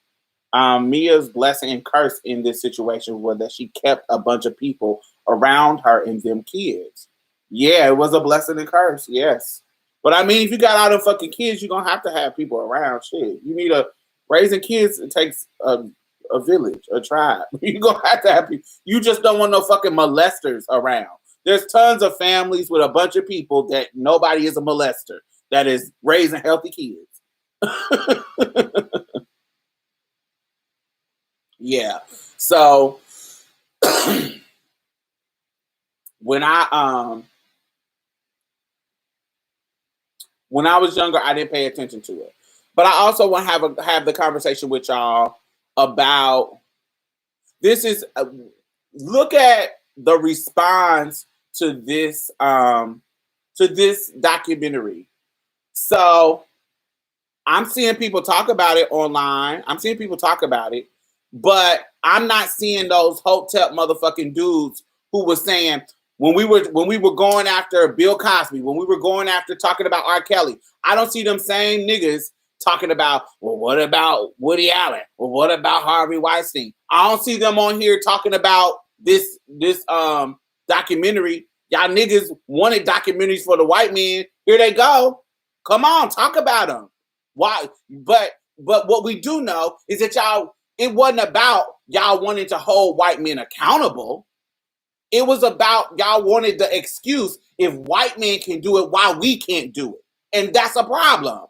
Mia's blessing and curse in this situation was that she kept a bunch of people around her and them kids. Yeah, it was a blessing and curse, yes. But I mean, if you got all them fucking kids, you're going to have people around. Shit, you need raising kids, it takes a village, a tribe. You're going to have people. You just don't want no fucking molesters around. There's tons of families with a bunch of people that nobody is a molester that is raising healthy kids. Yeah. So when I was younger, I didn't pay attention to it. But I also want to have the conversation with y'all about this. Look at the response to this documentary. So I'm seeing people talk about it online. I'm seeing people talk about it, but I'm not seeing those hotep motherfucking dudes who were saying when we were going after Bill Cosby, when we were going after talking about R. Kelly. I don't see them same niggas talking about, well, what about Woody Allen? Well, what about Harvey Weinstein? I don't see them on here talking about this documentary. Y'all niggas wanted documentaries for the white men. Here they go. Come on, talk about them. Why? But what we do know is that y'all, it wasn't about y'all wanting to hold white men accountable. It was about y'all wanted the excuse if white men can do it, why we can't do it. And that's a problem.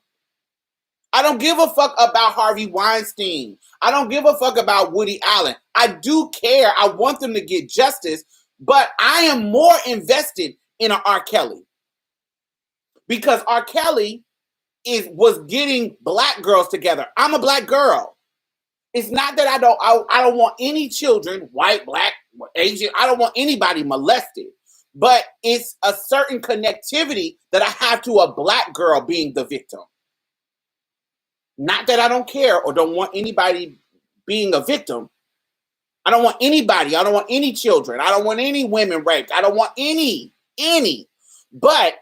I don't give a fuck about Harvey Weinstein. I don't give a fuck about Woody Allen. I do care. I want them to get justice, but I am more invested in an R. Kelly. Because R. Kelly was getting black girls together. I'm a black girl. It's not that I don't want any children, white, black, Asian. I don't want anybody molested. But it's a certain connectivity that I have to a black girl being the victim. Not that I don't care or don't want anybody being a victim. I don't want anybody. I don't want any children. I don't want any women raped. I don't want any. But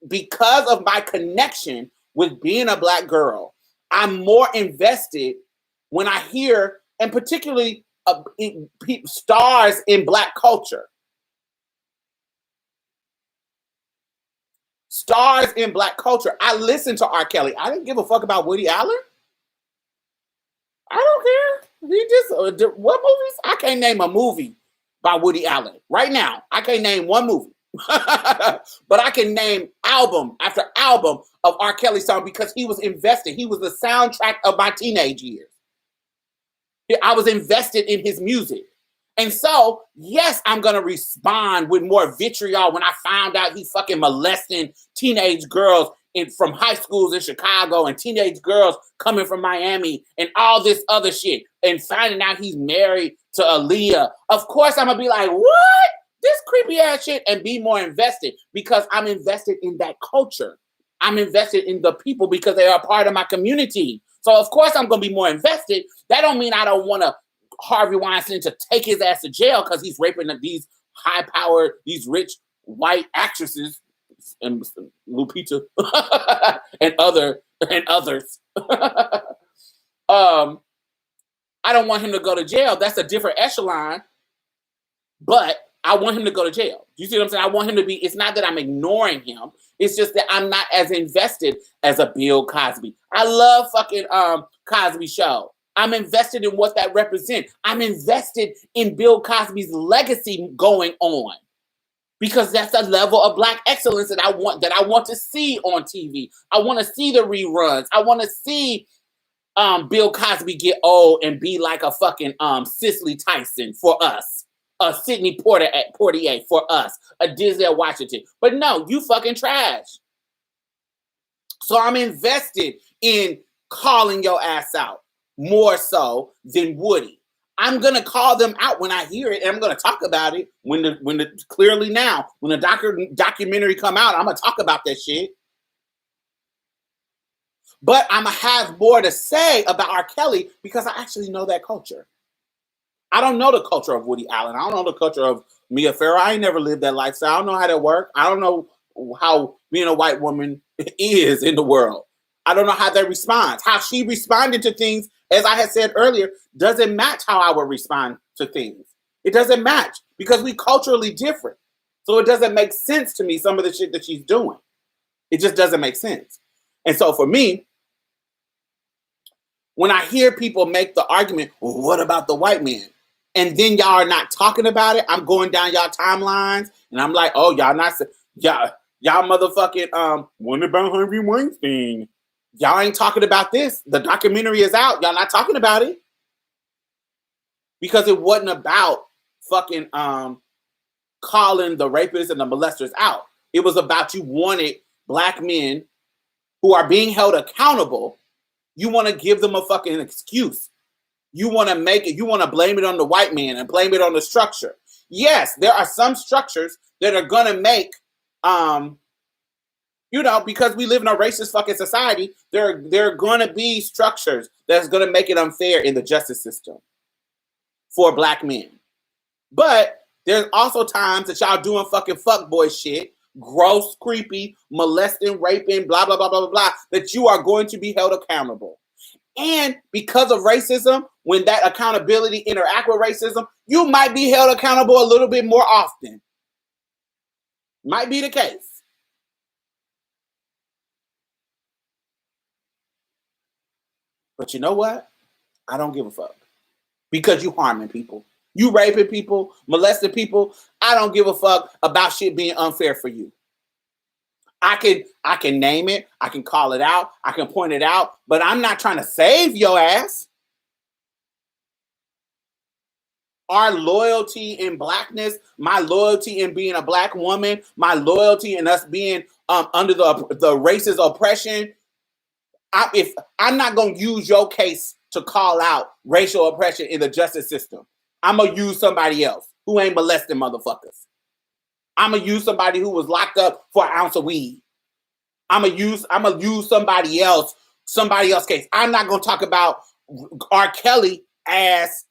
because of my connection with being a black girl, I'm more invested when I hear, and particularly stars in black culture. Stars in black culture. I listen to R. Kelly. I didn't give a fuck about Woody Allen. I don't care. He just, what movies? I can't name a movie by Woody Allen right now. I can't name one movie. But I can name album after album of R. Kelly song because he was invested. He was the soundtrack of my teenage years. I was invested in his music. And so, yes, I'm going to respond with more vitriol when I found out he fucking molesting teenage girls from high schools in Chicago and teenage girls coming from Miami and all this other shit and finding out he's married to Aaliyah. Of course, I'm going to be like, what? This creepy ass shit, and be more invested because I'm invested in that culture. I'm invested in the people because they are a part of my community. So, of course, I'm going to be more invested. That don't mean I don't want to Harvey Weinstein to take his ass to jail because he's raping these high-powered, these rich white actresses and Lupita and others. I don't want him to go to jail. That's a different echelon, but I want him to go to jail. You see what I'm saying? I want him to be, it's not that I'm ignoring him. It's just that I'm not as invested as a Bill Cosby. I love fucking Cosby Show. I'm invested in what that represents. I'm invested in Bill Cosby's legacy going on because that's a level of black excellence that I want to see on TV. I want to see the reruns. I want to see Bill Cosby get old and be like a fucking Cicely Tyson for us, a Sidney Poitier for us, a Denzel Washington. But no, you fucking trash. So I'm invested in calling your ass out. More so than Woody. I'm gonna call them out when I hear it, and I'm gonna talk about it when the documentary come out. I'm gonna talk about that shit. But I'm gonna have more to say about R. Kelly because I actually know that culture. I don't know the culture of Woody Allen. I don't know the culture of Mia Farrow. I ain't never lived that lifestyle. I don't know how that works. I don't know how being a white woman is in the world. I don't know how that responds. How she responded to things, as I had said earlier, doesn't match how I would respond to things. It doesn't match because we culturally different. So it doesn't make sense to me, some of the shit that she's doing. It just doesn't make sense. And so for me, when I hear people make the argument, well, what about the white man? And then y'all are not talking about it. I'm going down y'all timelines and I'm like, oh, y'all motherfucking, what about Harvey Weinstein? Y'all ain't talking about this. The documentary is out. Y'all not talking about it. Because it wasn't about fucking calling the rapists and the molesters out. It was about you wanted black men who are being held accountable. You want to give them a fucking excuse. You want to make it, you want to blame it on the white man and blame it on the structure. Yes, there are some structures that are going to make, because we live in a racist fucking society, there are going to be structures that's going to make it unfair in the justice system for black men. But there's also times that y'all doing fucking fuckboy shit, gross, creepy, molesting, raping, blah, blah, blah, blah, blah, blah, that you are going to be held accountable. And because of racism, when that accountability interact with racism, you might be held accountable a little bit more often. Might be the case. But you know what? I don't give a fuck. Because you harming people. You raping people, molesting people. I don't give a fuck about shit being unfair for you. I can name it. I can call it out. I can point it out. But I'm not trying to save your ass. Our loyalty in blackness, my loyalty in being a black woman, my loyalty in us being under the racist oppression. I'm not going to use your case to call out racial oppression in the justice system. I'm going to use somebody else who ain't molesting motherfuckers. I'm going to use somebody who was locked up for an ounce of weed. I'm going to use somebody else's case. I'm not going to talk about R. Kelly as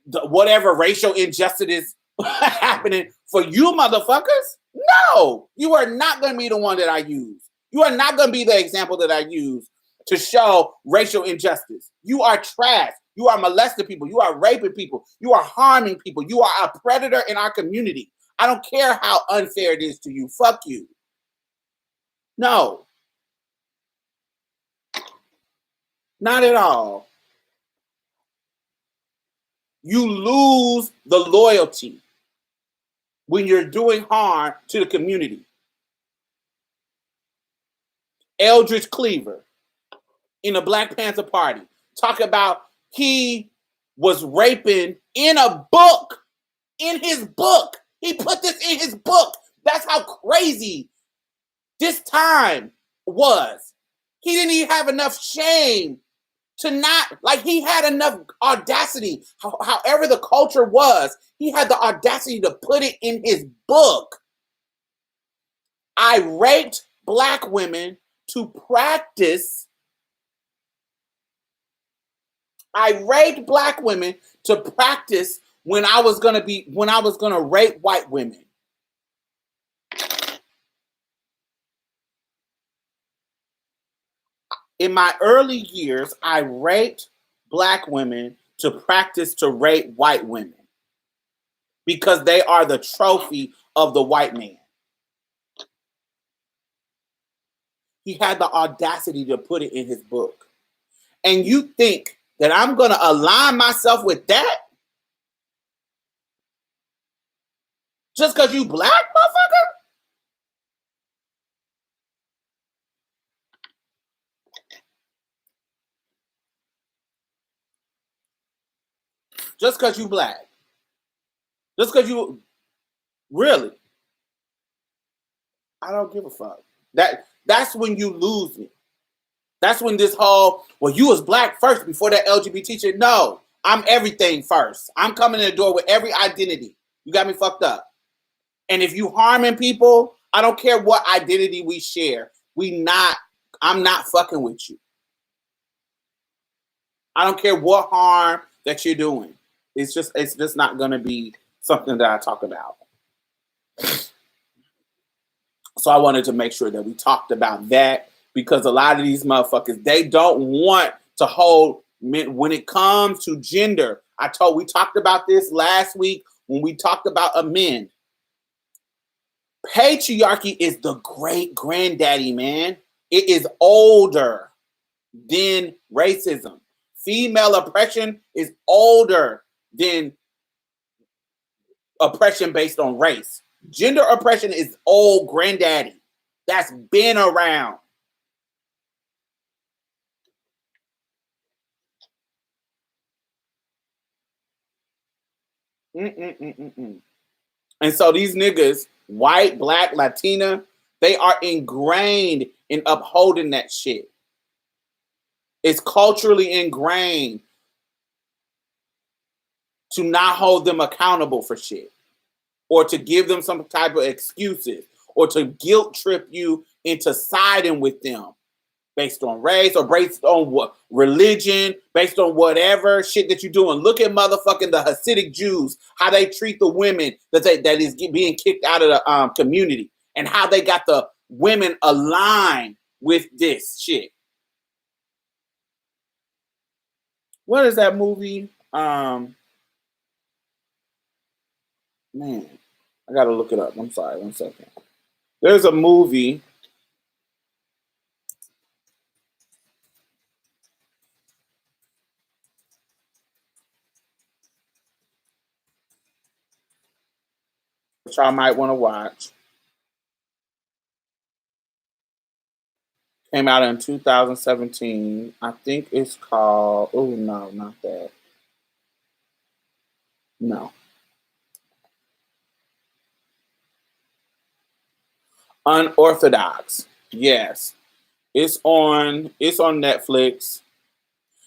whatever racial injustice is happening for you motherfuckers. No, you are not going to be the one that I use. You are not going to be the example that I use to show racial injustice. You are trash. You are molesting people. You are raping people. You are harming people. You are a predator in our community. I don't care how unfair it is to you. Fuck you. No. Not at all. You lose the loyalty when you're doing harm to the community. Eldridge Cleaver in the Black Panther Party talk about he was raping in a book. In his book. He put this in his book. That's how crazy this time was. He didn't even have enough shame to not, like he had enough audacity, however the culture was, he had the audacity to put it in his book. I raped black women to practice. I raped black women to practice when I was going to rape white women. In my early years, I raped black women to practice to rape white women because they are the trophy of the white man. He had the audacity to put it in his book. And you think that I'm going to align myself with that? Just because you black, motherfucker? Just because you black. Just because you... Really? I don't give a fuck. That's when you lose me. That's when this whole, well, you was black first before that LGBT shit. No, I'm everything first. I'm coming in the door with every identity. You got me fucked up. And if you harming people, I don't care what identity we share. I'm not fucking with you. I don't care what harm that you're doing. It's just not going to be something that I talk about. So I wanted to make sure that we talked about that because a lot of these motherfuckers, they don't want to hold men when it comes to gender. We talked about this last week when we talked about amend. Patriarchy is the great granddaddy, man. It is older than racism. Female oppression is older than oppression based on race. Gender oppression is old granddaddy. That's been around. And so these niggas, white, black, Latina, they are ingrained in upholding that shit. It's culturally ingrained to not hold them accountable for shit, or to give them some type of excuses, or to guilt trip you into siding with them based on race or based on what religion, based on whatever shit that you're doing. Look at motherfucking the Hasidic Jews, how they treat the women that is being kicked out of the community, and how they got the women aligned with this shit. What is that movie? Man, I gotta look it up. I'm sorry, 1 second. There's a movie. Which I might want to watch. Came out in 2017. I think it's called. Oh no, not that. No. Unorthodox. Yes. It's on Netflix.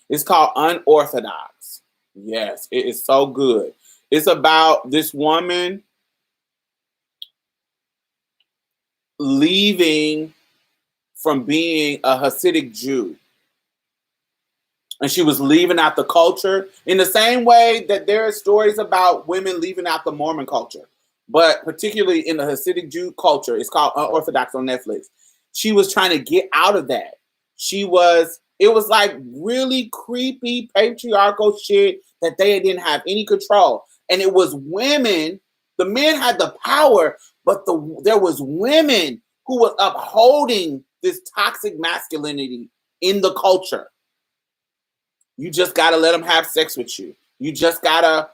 It's called Unorthodox. Yes, it is so good. It's about this woman leaving from being a Hasidic Jew. And she was leaving out the culture in the same way that there are stories about women leaving out the Mormon culture. But particularly in the Hasidic Jew culture, it's called Unorthodox on Netflix. She was trying to get out of that. It was like really creepy patriarchal shit that they didn't have any control. And it was women, the men had the power, but there was women who were upholding this toxic masculinity in the culture. You just gotta let them have sex with you. You just gotta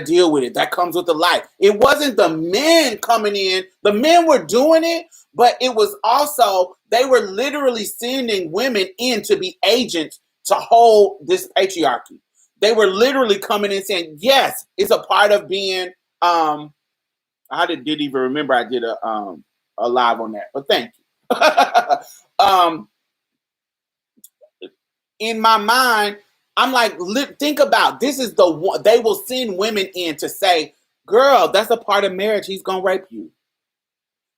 deal with it. That comes with the life. It wasn't the men coming in. The men were doing it, but it was also, they were literally sending women in to be agents to hold this patriarchy. They were literally coming in saying, yes, it's a part of being, I didn't even remember I did a live on that, but thank you. In my mind, I'm like, think about, this is the one, they will send women in to say, girl, that's a part of marriage. He's going to rape you.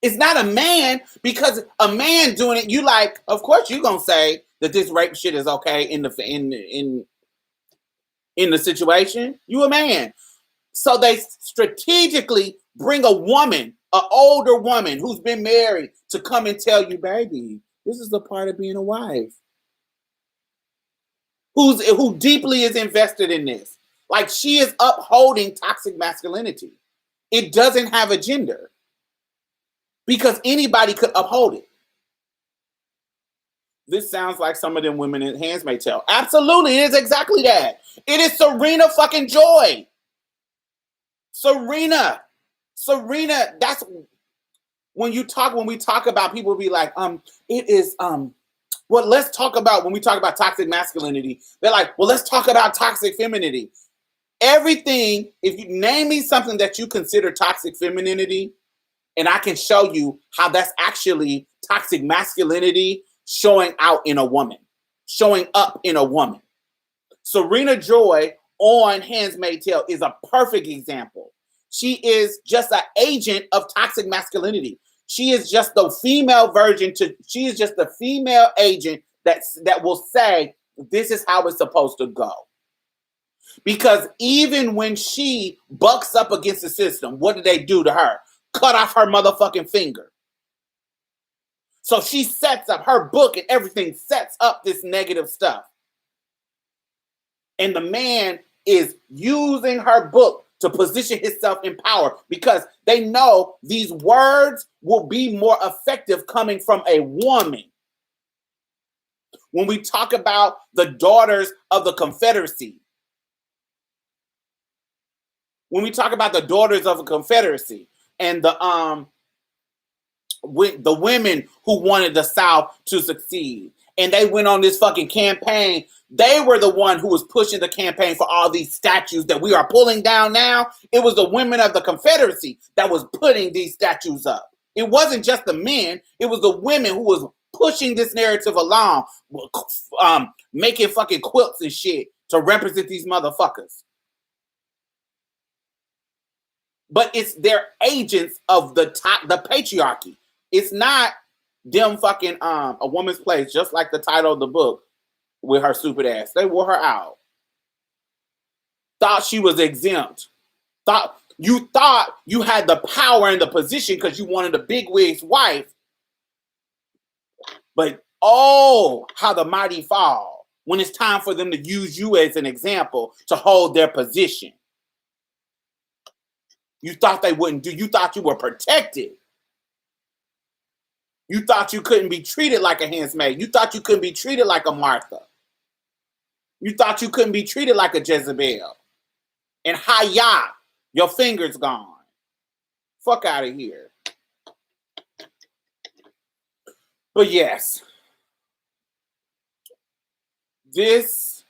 It's not a man, because a man doing it, you like, of course you're going to say that this rape shit is okay in the situation. You a man. So they strategically bring a woman, an older woman who's been married, to come and tell you, baby, this is the part of being a wife. Who deeply is invested in this. Like, she is upholding toxic masculinity. It doesn't have a gender, because anybody could uphold it. This sounds like some of them women in Handmaid's Tale. Absolutely, it is exactly that. It is Serena fucking Joy. Serena, that's when we talk about, people be like, it is, well, let's talk about, when we talk about toxic masculinity, they're like, well, let's talk about toxic femininity. Everything, if you name me something that you consider toxic femininity, and I can show you how that's actually toxic masculinity showing out in a woman, showing up in a woman. Serena Joy on Handmaid's Tale is a perfect example. She is just an agent of toxic masculinity. She is just the female she is just the female agent that will say, this is how it's supposed to go. Because even when she bucks up against the system, what do they do to her? Cut off her motherfucking finger. So she sets up, her book and everything sets up this negative stuff. And the man is using her book to position himself in power, because they know these words will be more effective coming from a woman. When we talk about the daughters of the Confederacy, and the women who wanted the South to succeed, and they went on this fucking campaign. They were the one who was pushing the campaign for all these statues that we are pulling down now. It was the women of the Confederacy that was putting these statues up. It wasn't just the men. It was the women who was pushing this narrative along, making fucking quilts and shit to represent these motherfuckers. But it's their agents of the patriarchy. It's not them fucking A Woman's Place, just like the title of the book, with her stupid ass. They wore her out. Thought she was exempt. Thought you had the power and the position because you wanted a bigwig's wife. But oh, how the mighty fall when it's time for them to use you as an example to hold their position. You thought they wouldn't do. You thought you were protected. You thought you couldn't be treated like a handmaid. You thought you couldn't be treated like a Martha. You thought you couldn't be treated like a Jezebel. And hiya, your finger's gone. Fuck out of here. But yes, this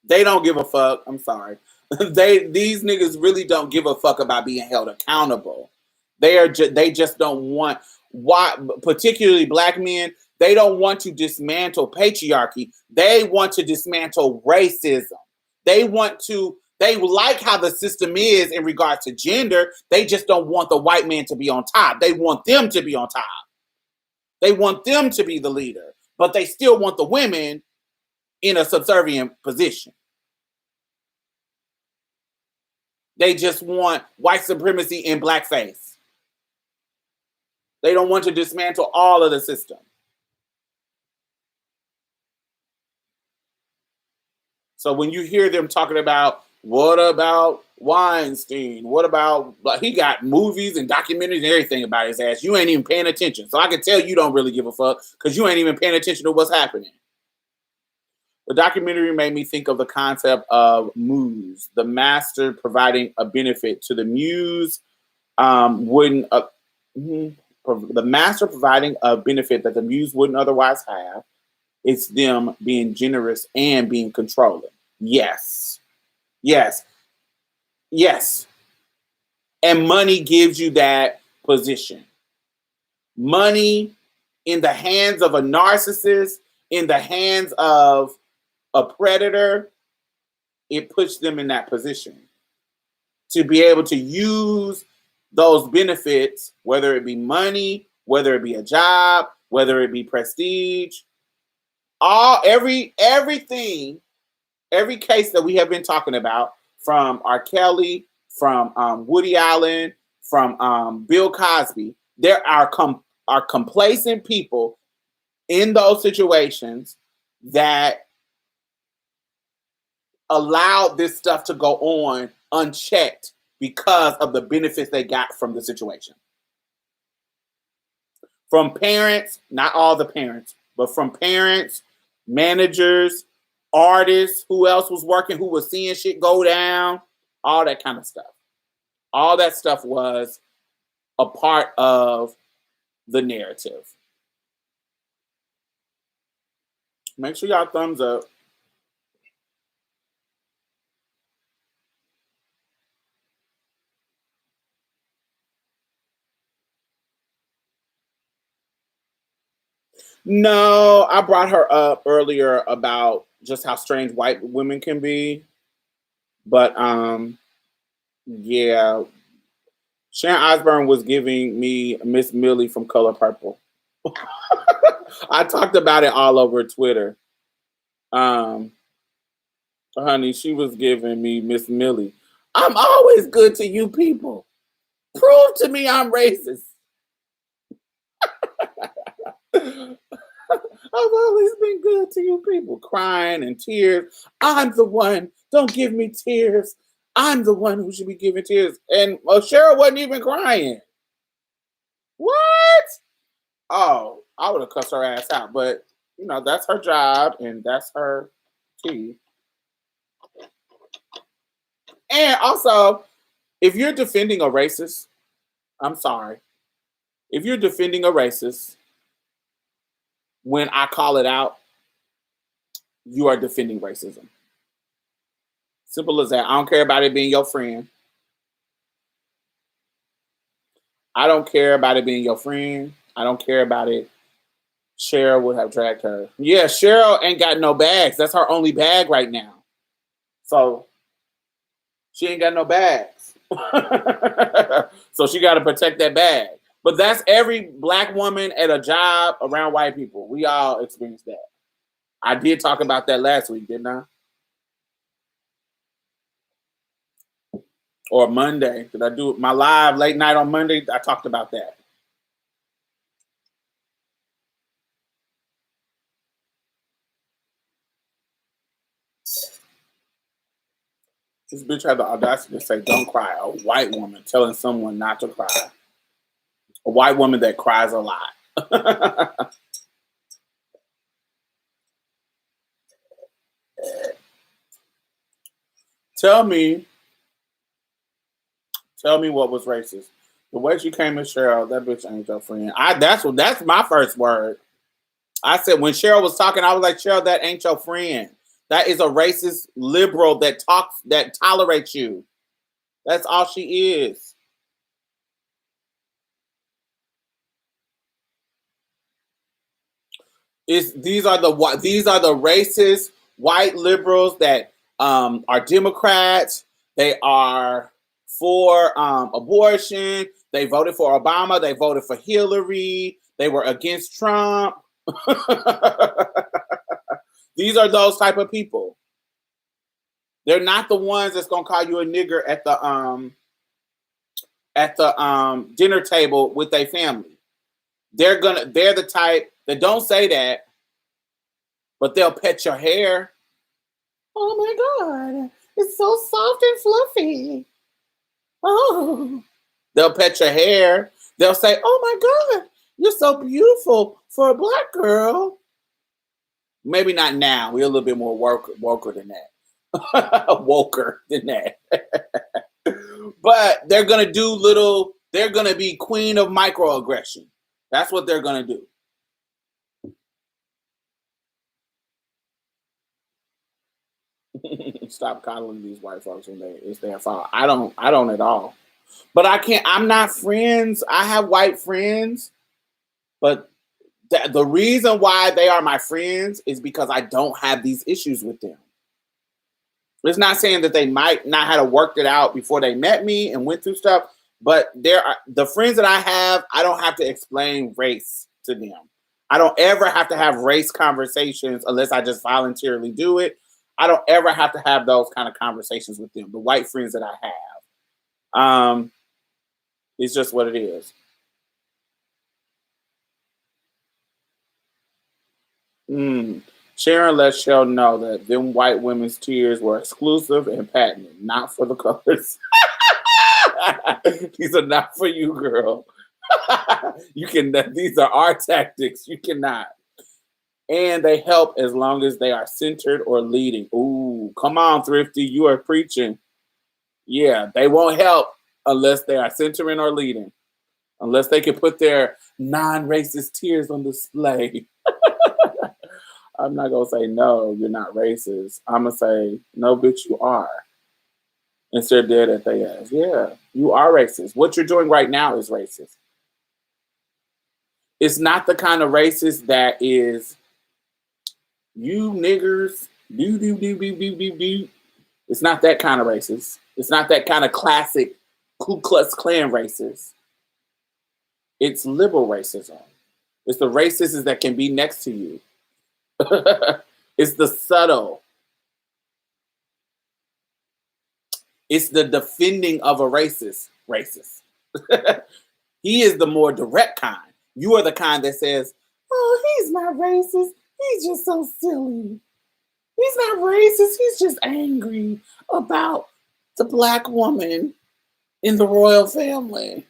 they don't give a fuck. I'm sorry. These niggas really don't give a fuck about being held accountable. They just don't want, why, particularly black men, they don't want to dismantle patriarchy. They want to dismantle racism. They like how the system is in regards to gender. They just don't want the white man to be on top. They want them to be on top. They want them to be the leader, but they still want the women in a subservient position. They just want white supremacy in blackface. They don't want to dismantle all of the system. So when you hear them talking about, what about Weinstein? What about, he got movies and documentaries and everything about his ass. You ain't even paying attention. So I can tell you don't really give a fuck because you ain't even paying attention to what's happening. The documentary made me think of the concept of muse, the master providing a benefit to the muse. The master providing a benefit that the muse wouldn't otherwise have. It's them being generous and being controlling. Yes. Yes. Yes. And money gives you that position. Money in the hands of a narcissist, in the hands of a predator, it puts them in that position to be able to use those benefits, whether it be money, whether it be a job, whether it be prestige, everything, every case that we have been talking about, from R. Kelly, from Woody Allen, from Bill Cosby, there are complacent people in those situations that allowed this stuff to go on unchecked because of the benefits they got from the situation. From parents, not all the parents, but from parents, managers, artists, who else was working, who was seeing shit go down, all that kind of stuff. All that stuff was a part of the narrative. Make sure y'all thumbs up. No, I brought her up earlier about just how strange white women can be. But yeah. Sharon Osbourne was giving me Miss Millie from Color Purple. I talked about it all over Twitter. Honey, she was giving me Miss Millie. I'm always good to you people. Prove to me I'm racist. I've always been good to you people. Crying and tears. I'm the one. Don't give me tears. I'm the one who should be giving tears. And Cheryl wasn't even crying. What? Oh, I would have cussed her ass out. But, you know, that's her job and that's her tea. And also, if you're defending a racist, I'm sorry. If you're defending a racist, when I call it out, you are defending racism. Simple as that. I don't care about it being your friend. I don't care about it being your friend. I don't care about it. Cheryl would have dragged her. Yeah, Cheryl ain't got no bags. That's her only bag right now. So she ain't got no bags. So she got to protect that bag. But that's every black woman at a job around white people. We all experience that. I did talk about that last week, didn't I? Or Monday. Did I do my live late night on Monday? I talked about that. This bitch had the audacity to say, "Don't cry." A white woman telling someone not to cry. A white woman that cries a lot. Tell me what was racist. The way she came at Cheryl, that bitch ain't your friend. That's my first word. I said when Cheryl was talking, I was like, Cheryl, that ain't your friend. That is a racist liberal that tolerates you. That's all she is. These are the racist white liberals that are Democrats. They are for abortion. They voted for Obama. They voted for Hillary. They were against Trump. These are those type of people. They're not the ones that's gonna call you a nigger at the dinner table with their family. They're the type that don't say that, but they'll pet your hair. Oh my God, it's so soft and fluffy. Oh, they'll pet your hair. They'll say, "Oh my God, you're so beautiful for a black girl." Maybe not now. We're a little bit more woker than that. Woker than that. But they're gonna they're gonna be queen of microaggression. That's what they're gonna do. Stop coddling these white folks when it's their fault. I don't at all. But I'm not friends. I have white friends, but the reason why they are my friends is because I don't have these issues with them. It's not saying that they might not have worked it out before they met me and went through stuff, but the friends that I have, I don't have to explain race to them. I don't ever have to have race conversations unless I just voluntarily do it. I don't ever have to have those kind of conversations with them. The white friends that I have, it's just what it is. Sharon let Shell know that them white women's tears were exclusive and patented, not for the colors. These are not for you, girl. These are our tactics. You cannot. And they help as long as they are centered or leading. Ooh, come on, Thrifty. You are preaching. Yeah, they won't help unless they are centering or leading. Unless they can put their non-racist tears on display. I'm not going to say, no, you're not racist. I'm going to say, no, bitch, you are. Instead, dead at their ass. Yeah, you are racist. What you're doing right now is racist. It's not the kind of racist that is, you niggers, do. It's not that kind of racist. It's not that kind of classic Ku Klux Klan racist. It's liberal racism. It's the racists that can be next to you. It's the subtle. It's the defending of a racist. He is the more direct kind. You are the kind that says, "Oh, he's not racist. He's just so silly. He's not racist. He's just angry about the black woman in the royal family."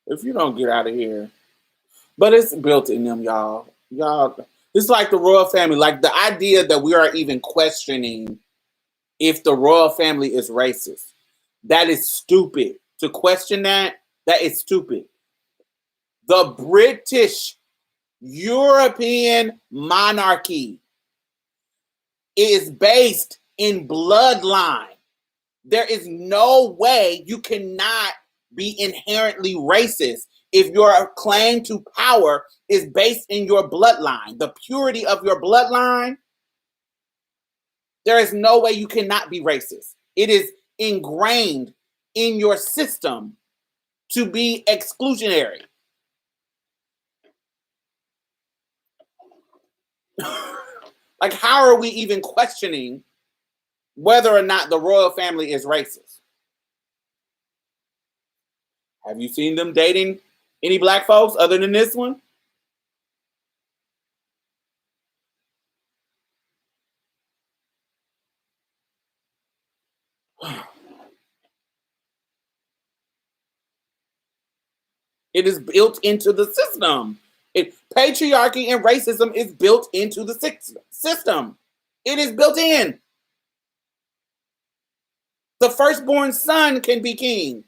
If you don't get out of here. But it's built in them, y'all. It's like the royal family. Like the idea that we are even questioning if the royal family is racist. That is stupid. To question that is stupid. The British European monarchy is based in bloodline. There is no way you cannot be inherently racist if your claim to power is based in your bloodline, the purity of your bloodline. There is no way you cannot be racist. It is ingrained in your system to be exclusionary. Like, how are we even questioning whether or not the royal family is racist? Have you seen them dating any black folks other than this one? It is built into the system. Patriarchy and racism is built into the system. It is built in. The firstborn son can be king.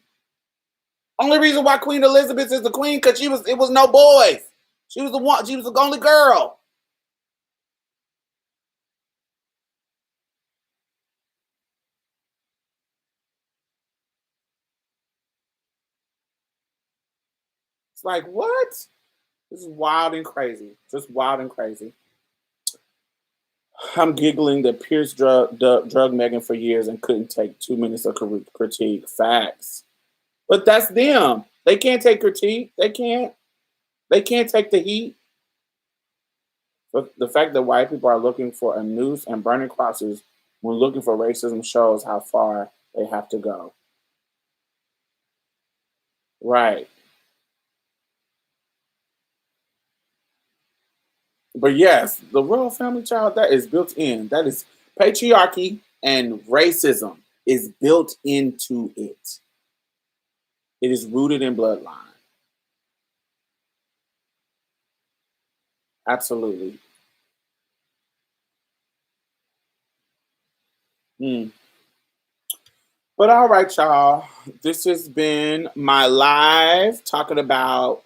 Only reason why Queen Elizabeth is the queen because it was no boys. She was the one. She was the only girl. It's like, what? This is wild and crazy. Just wild and crazy. I'm giggling that Pierce drug Megan for years and couldn't take 2 minutes of critique. Facts. But that's them. They can't take critique. They can't. They can't take the heat. But the fact that white people are looking for a noose and burning crosses when looking for racism shows how far they have to go. Right. But yes, the royal family, child, that is built in. That is patriarchy and racism is built into it. It is rooted in bloodline. Absolutely. Mm. But all right, y'all. This has been my live talking about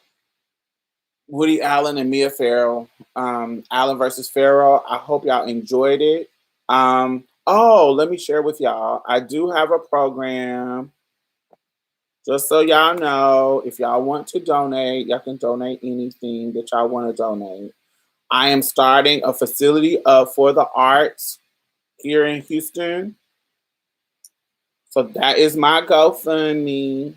Woody Allen and Mia Farrow. Allen versus Farrow. I hope y'all enjoyed it. Let me share with y'all. I do have a program. Just so y'all know, if y'all want to donate, y'all can donate anything that y'all want to donate. I am starting a facility for the arts here in Houston. So that is my GoFundMe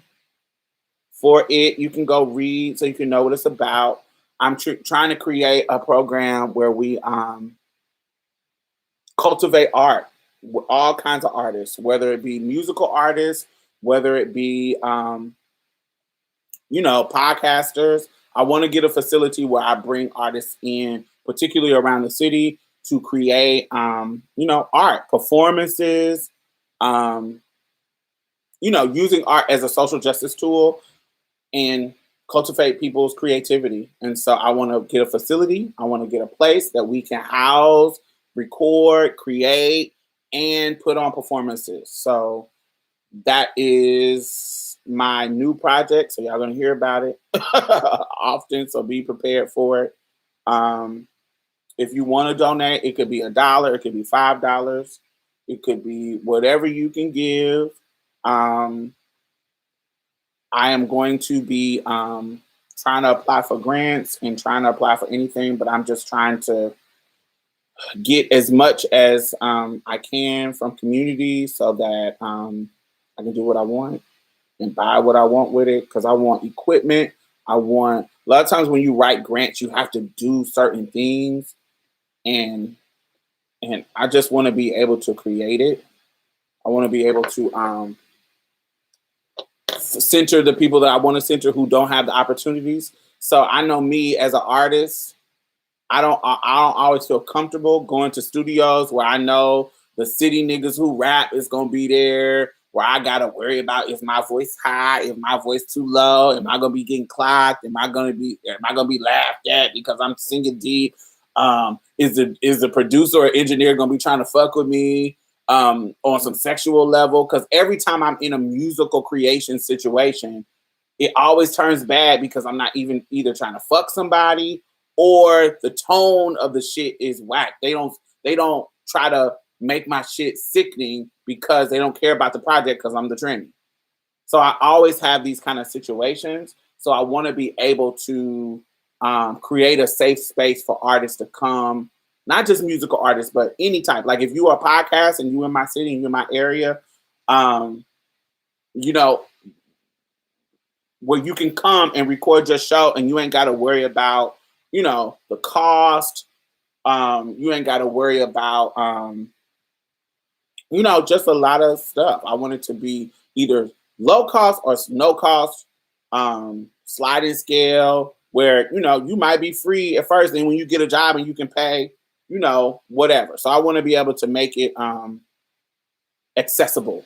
for it. You can go read so you can know what it's about. I'm trying to create a program where we cultivate art, all kinds of artists, whether it be musical artists, whether it be podcasters. I want to get a facility where I bring artists in, particularly around the city, to create, art performances, using art as a social justice tool and cultivate people's creativity. And so I want to get a facility. I want to get a place that we can house, record, create, and put on performances. So that is my new project. So y'all gonna hear about it often. So be prepared for it. If you want to donate, it could be $1, it could be $5, it could be whatever you can give. I am going to be trying to apply for grants and trying to apply for anything, but I'm just trying to get as much as I can from community so that I can do what I want and buy what I want with it because I want equipment. A lot of times when you write grants, you have to do certain things, and I just want to be able to create it. I want to be able to center the people that I want to center who don't have the opportunities. So I know me as an artist, I don't always feel comfortable going to studios where I know the city niggas who rap is gonna be there, where I gotta worry about is my voice high, is my voice too low, am I gonna be getting clocked, am I gonna be laughed at because I'm singing deep? Is the producer or engineer gonna be trying to fuck with me on some sexual level? Because every time I'm in a musical creation situation, it always turns bad because I'm not even either trying to fuck somebody or the tone of the shit is whack. They don't try to make my shit sickening because they don't care about the project because I'm the trendy. So I always have these kind of situations. So I want to be able to create a safe space for artists to come, not just musical artists, but any type. Like if you are a podcast and you in my city and you're in my area, you know, where you can come and record your show and you ain't got to worry about, the cost. You ain't got to worry about, just a lot of stuff. I want it to be either low cost or no cost, sliding scale where, you might be free at first. And when you get a job and you can pay, whatever. So I want to be able to make it accessible.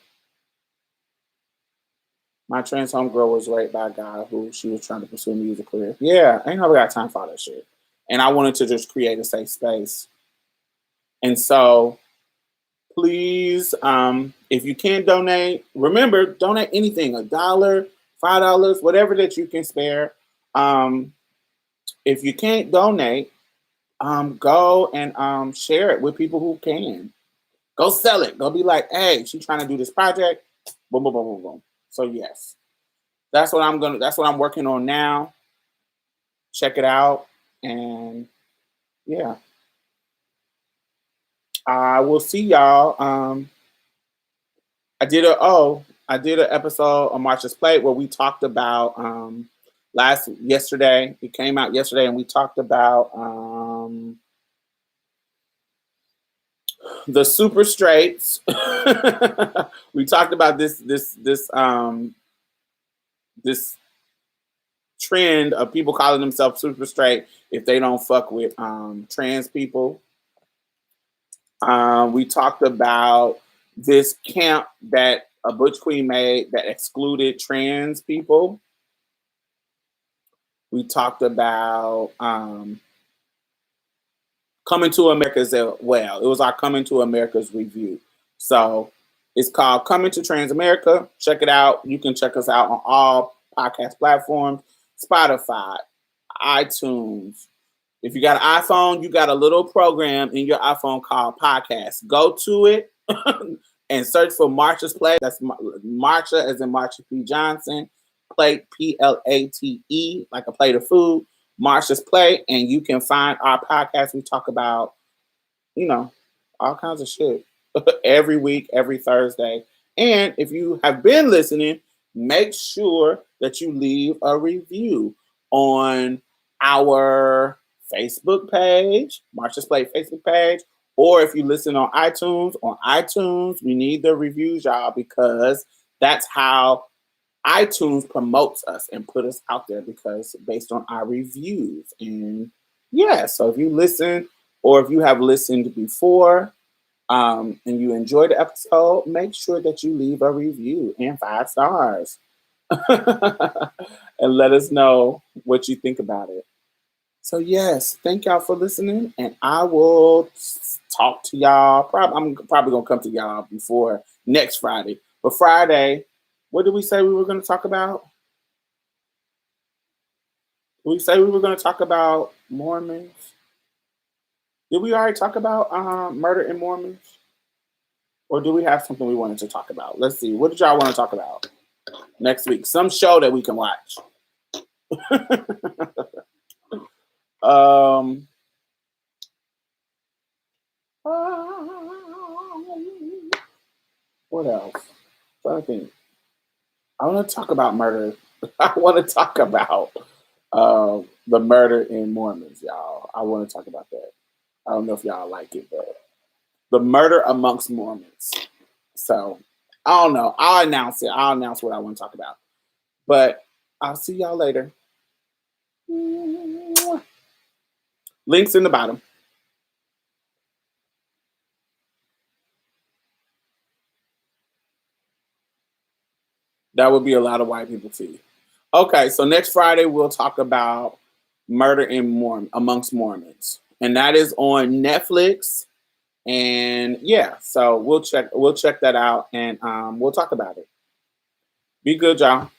My trans homegirl was raped by a guy who she was trying to pursue a music career. Yeah, I ain't never got time for all that shit. And I wanted to just create a safe space. And so please, if you can't donate, remember, donate anything, $1, $5, whatever that you can spare. If you can't donate, go and share it with people who can. Go sell it. Go be like, hey, she's trying to do this project. Boom, boom, boom, boom, boom. So yes, that's what I'm working on now. Check it out. And yeah, I will see y'all. I did an episode on Marcia's Plate where we talked about yesterday. It came out yesterday, and we talked about the super straights. We talked about this trend of people calling themselves super straight if they don't fuck with trans people. We talked about this camp that a Butch Queen made that excluded trans people. We talked about Coming to America's as well. It was our Coming to America's review. So it's called Coming to Trans America. Check it out. You can check us out on all podcast platforms, Spotify, iTunes. If you got an iPhone, you got a little program in your iPhone called Podcast. Go to it and search for Marcia's Plate. That's Marcia as in Marsha P. Johnson. Plate, Plate, like a plate of food. Marcia's Plate, and you can find our podcast. We talk about, all kinds of shit every week, every Thursday. And if you have been listening, make sure that you leave a review on our Facebook page, Marcia's Plate Facebook page, or if you listen on iTunes, we need the reviews, y'all, because that's how iTunes promotes us and put us out there, because based on our reviews. And yeah, so if you listen or if you have listened before and you enjoyed the episode, make sure that you leave a review and 5 stars and let us know what you think about it. So yes, thank y'all for listening, and I will talk to y'all. I'm probably gonna come to y'all before next Friday. But Friday, what did we say we were going to talk about? Did we say we were going to talk about Mormons? Did we already talk about murder in Mormons? Or do we have something we wanted to talk about? Let's see. What did y'all want to talk about next week? Some show that we can watch. What else? I think I want to talk about murder. I want to talk about the murder in Mormons, y'all. I want to talk about that. I don't know if y'all like it, but the murder amongst Mormons. So I don't know. I'll announce it. I'll announce what I want to talk about. But I'll see y'all later. Links in the bottom. That would be a lot of white people too. Okay, so next Friday we'll talk about murder in amongst Mormons, and that is on Netflix. And yeah, so we'll check that out, and we'll talk about it. Be good, y'all.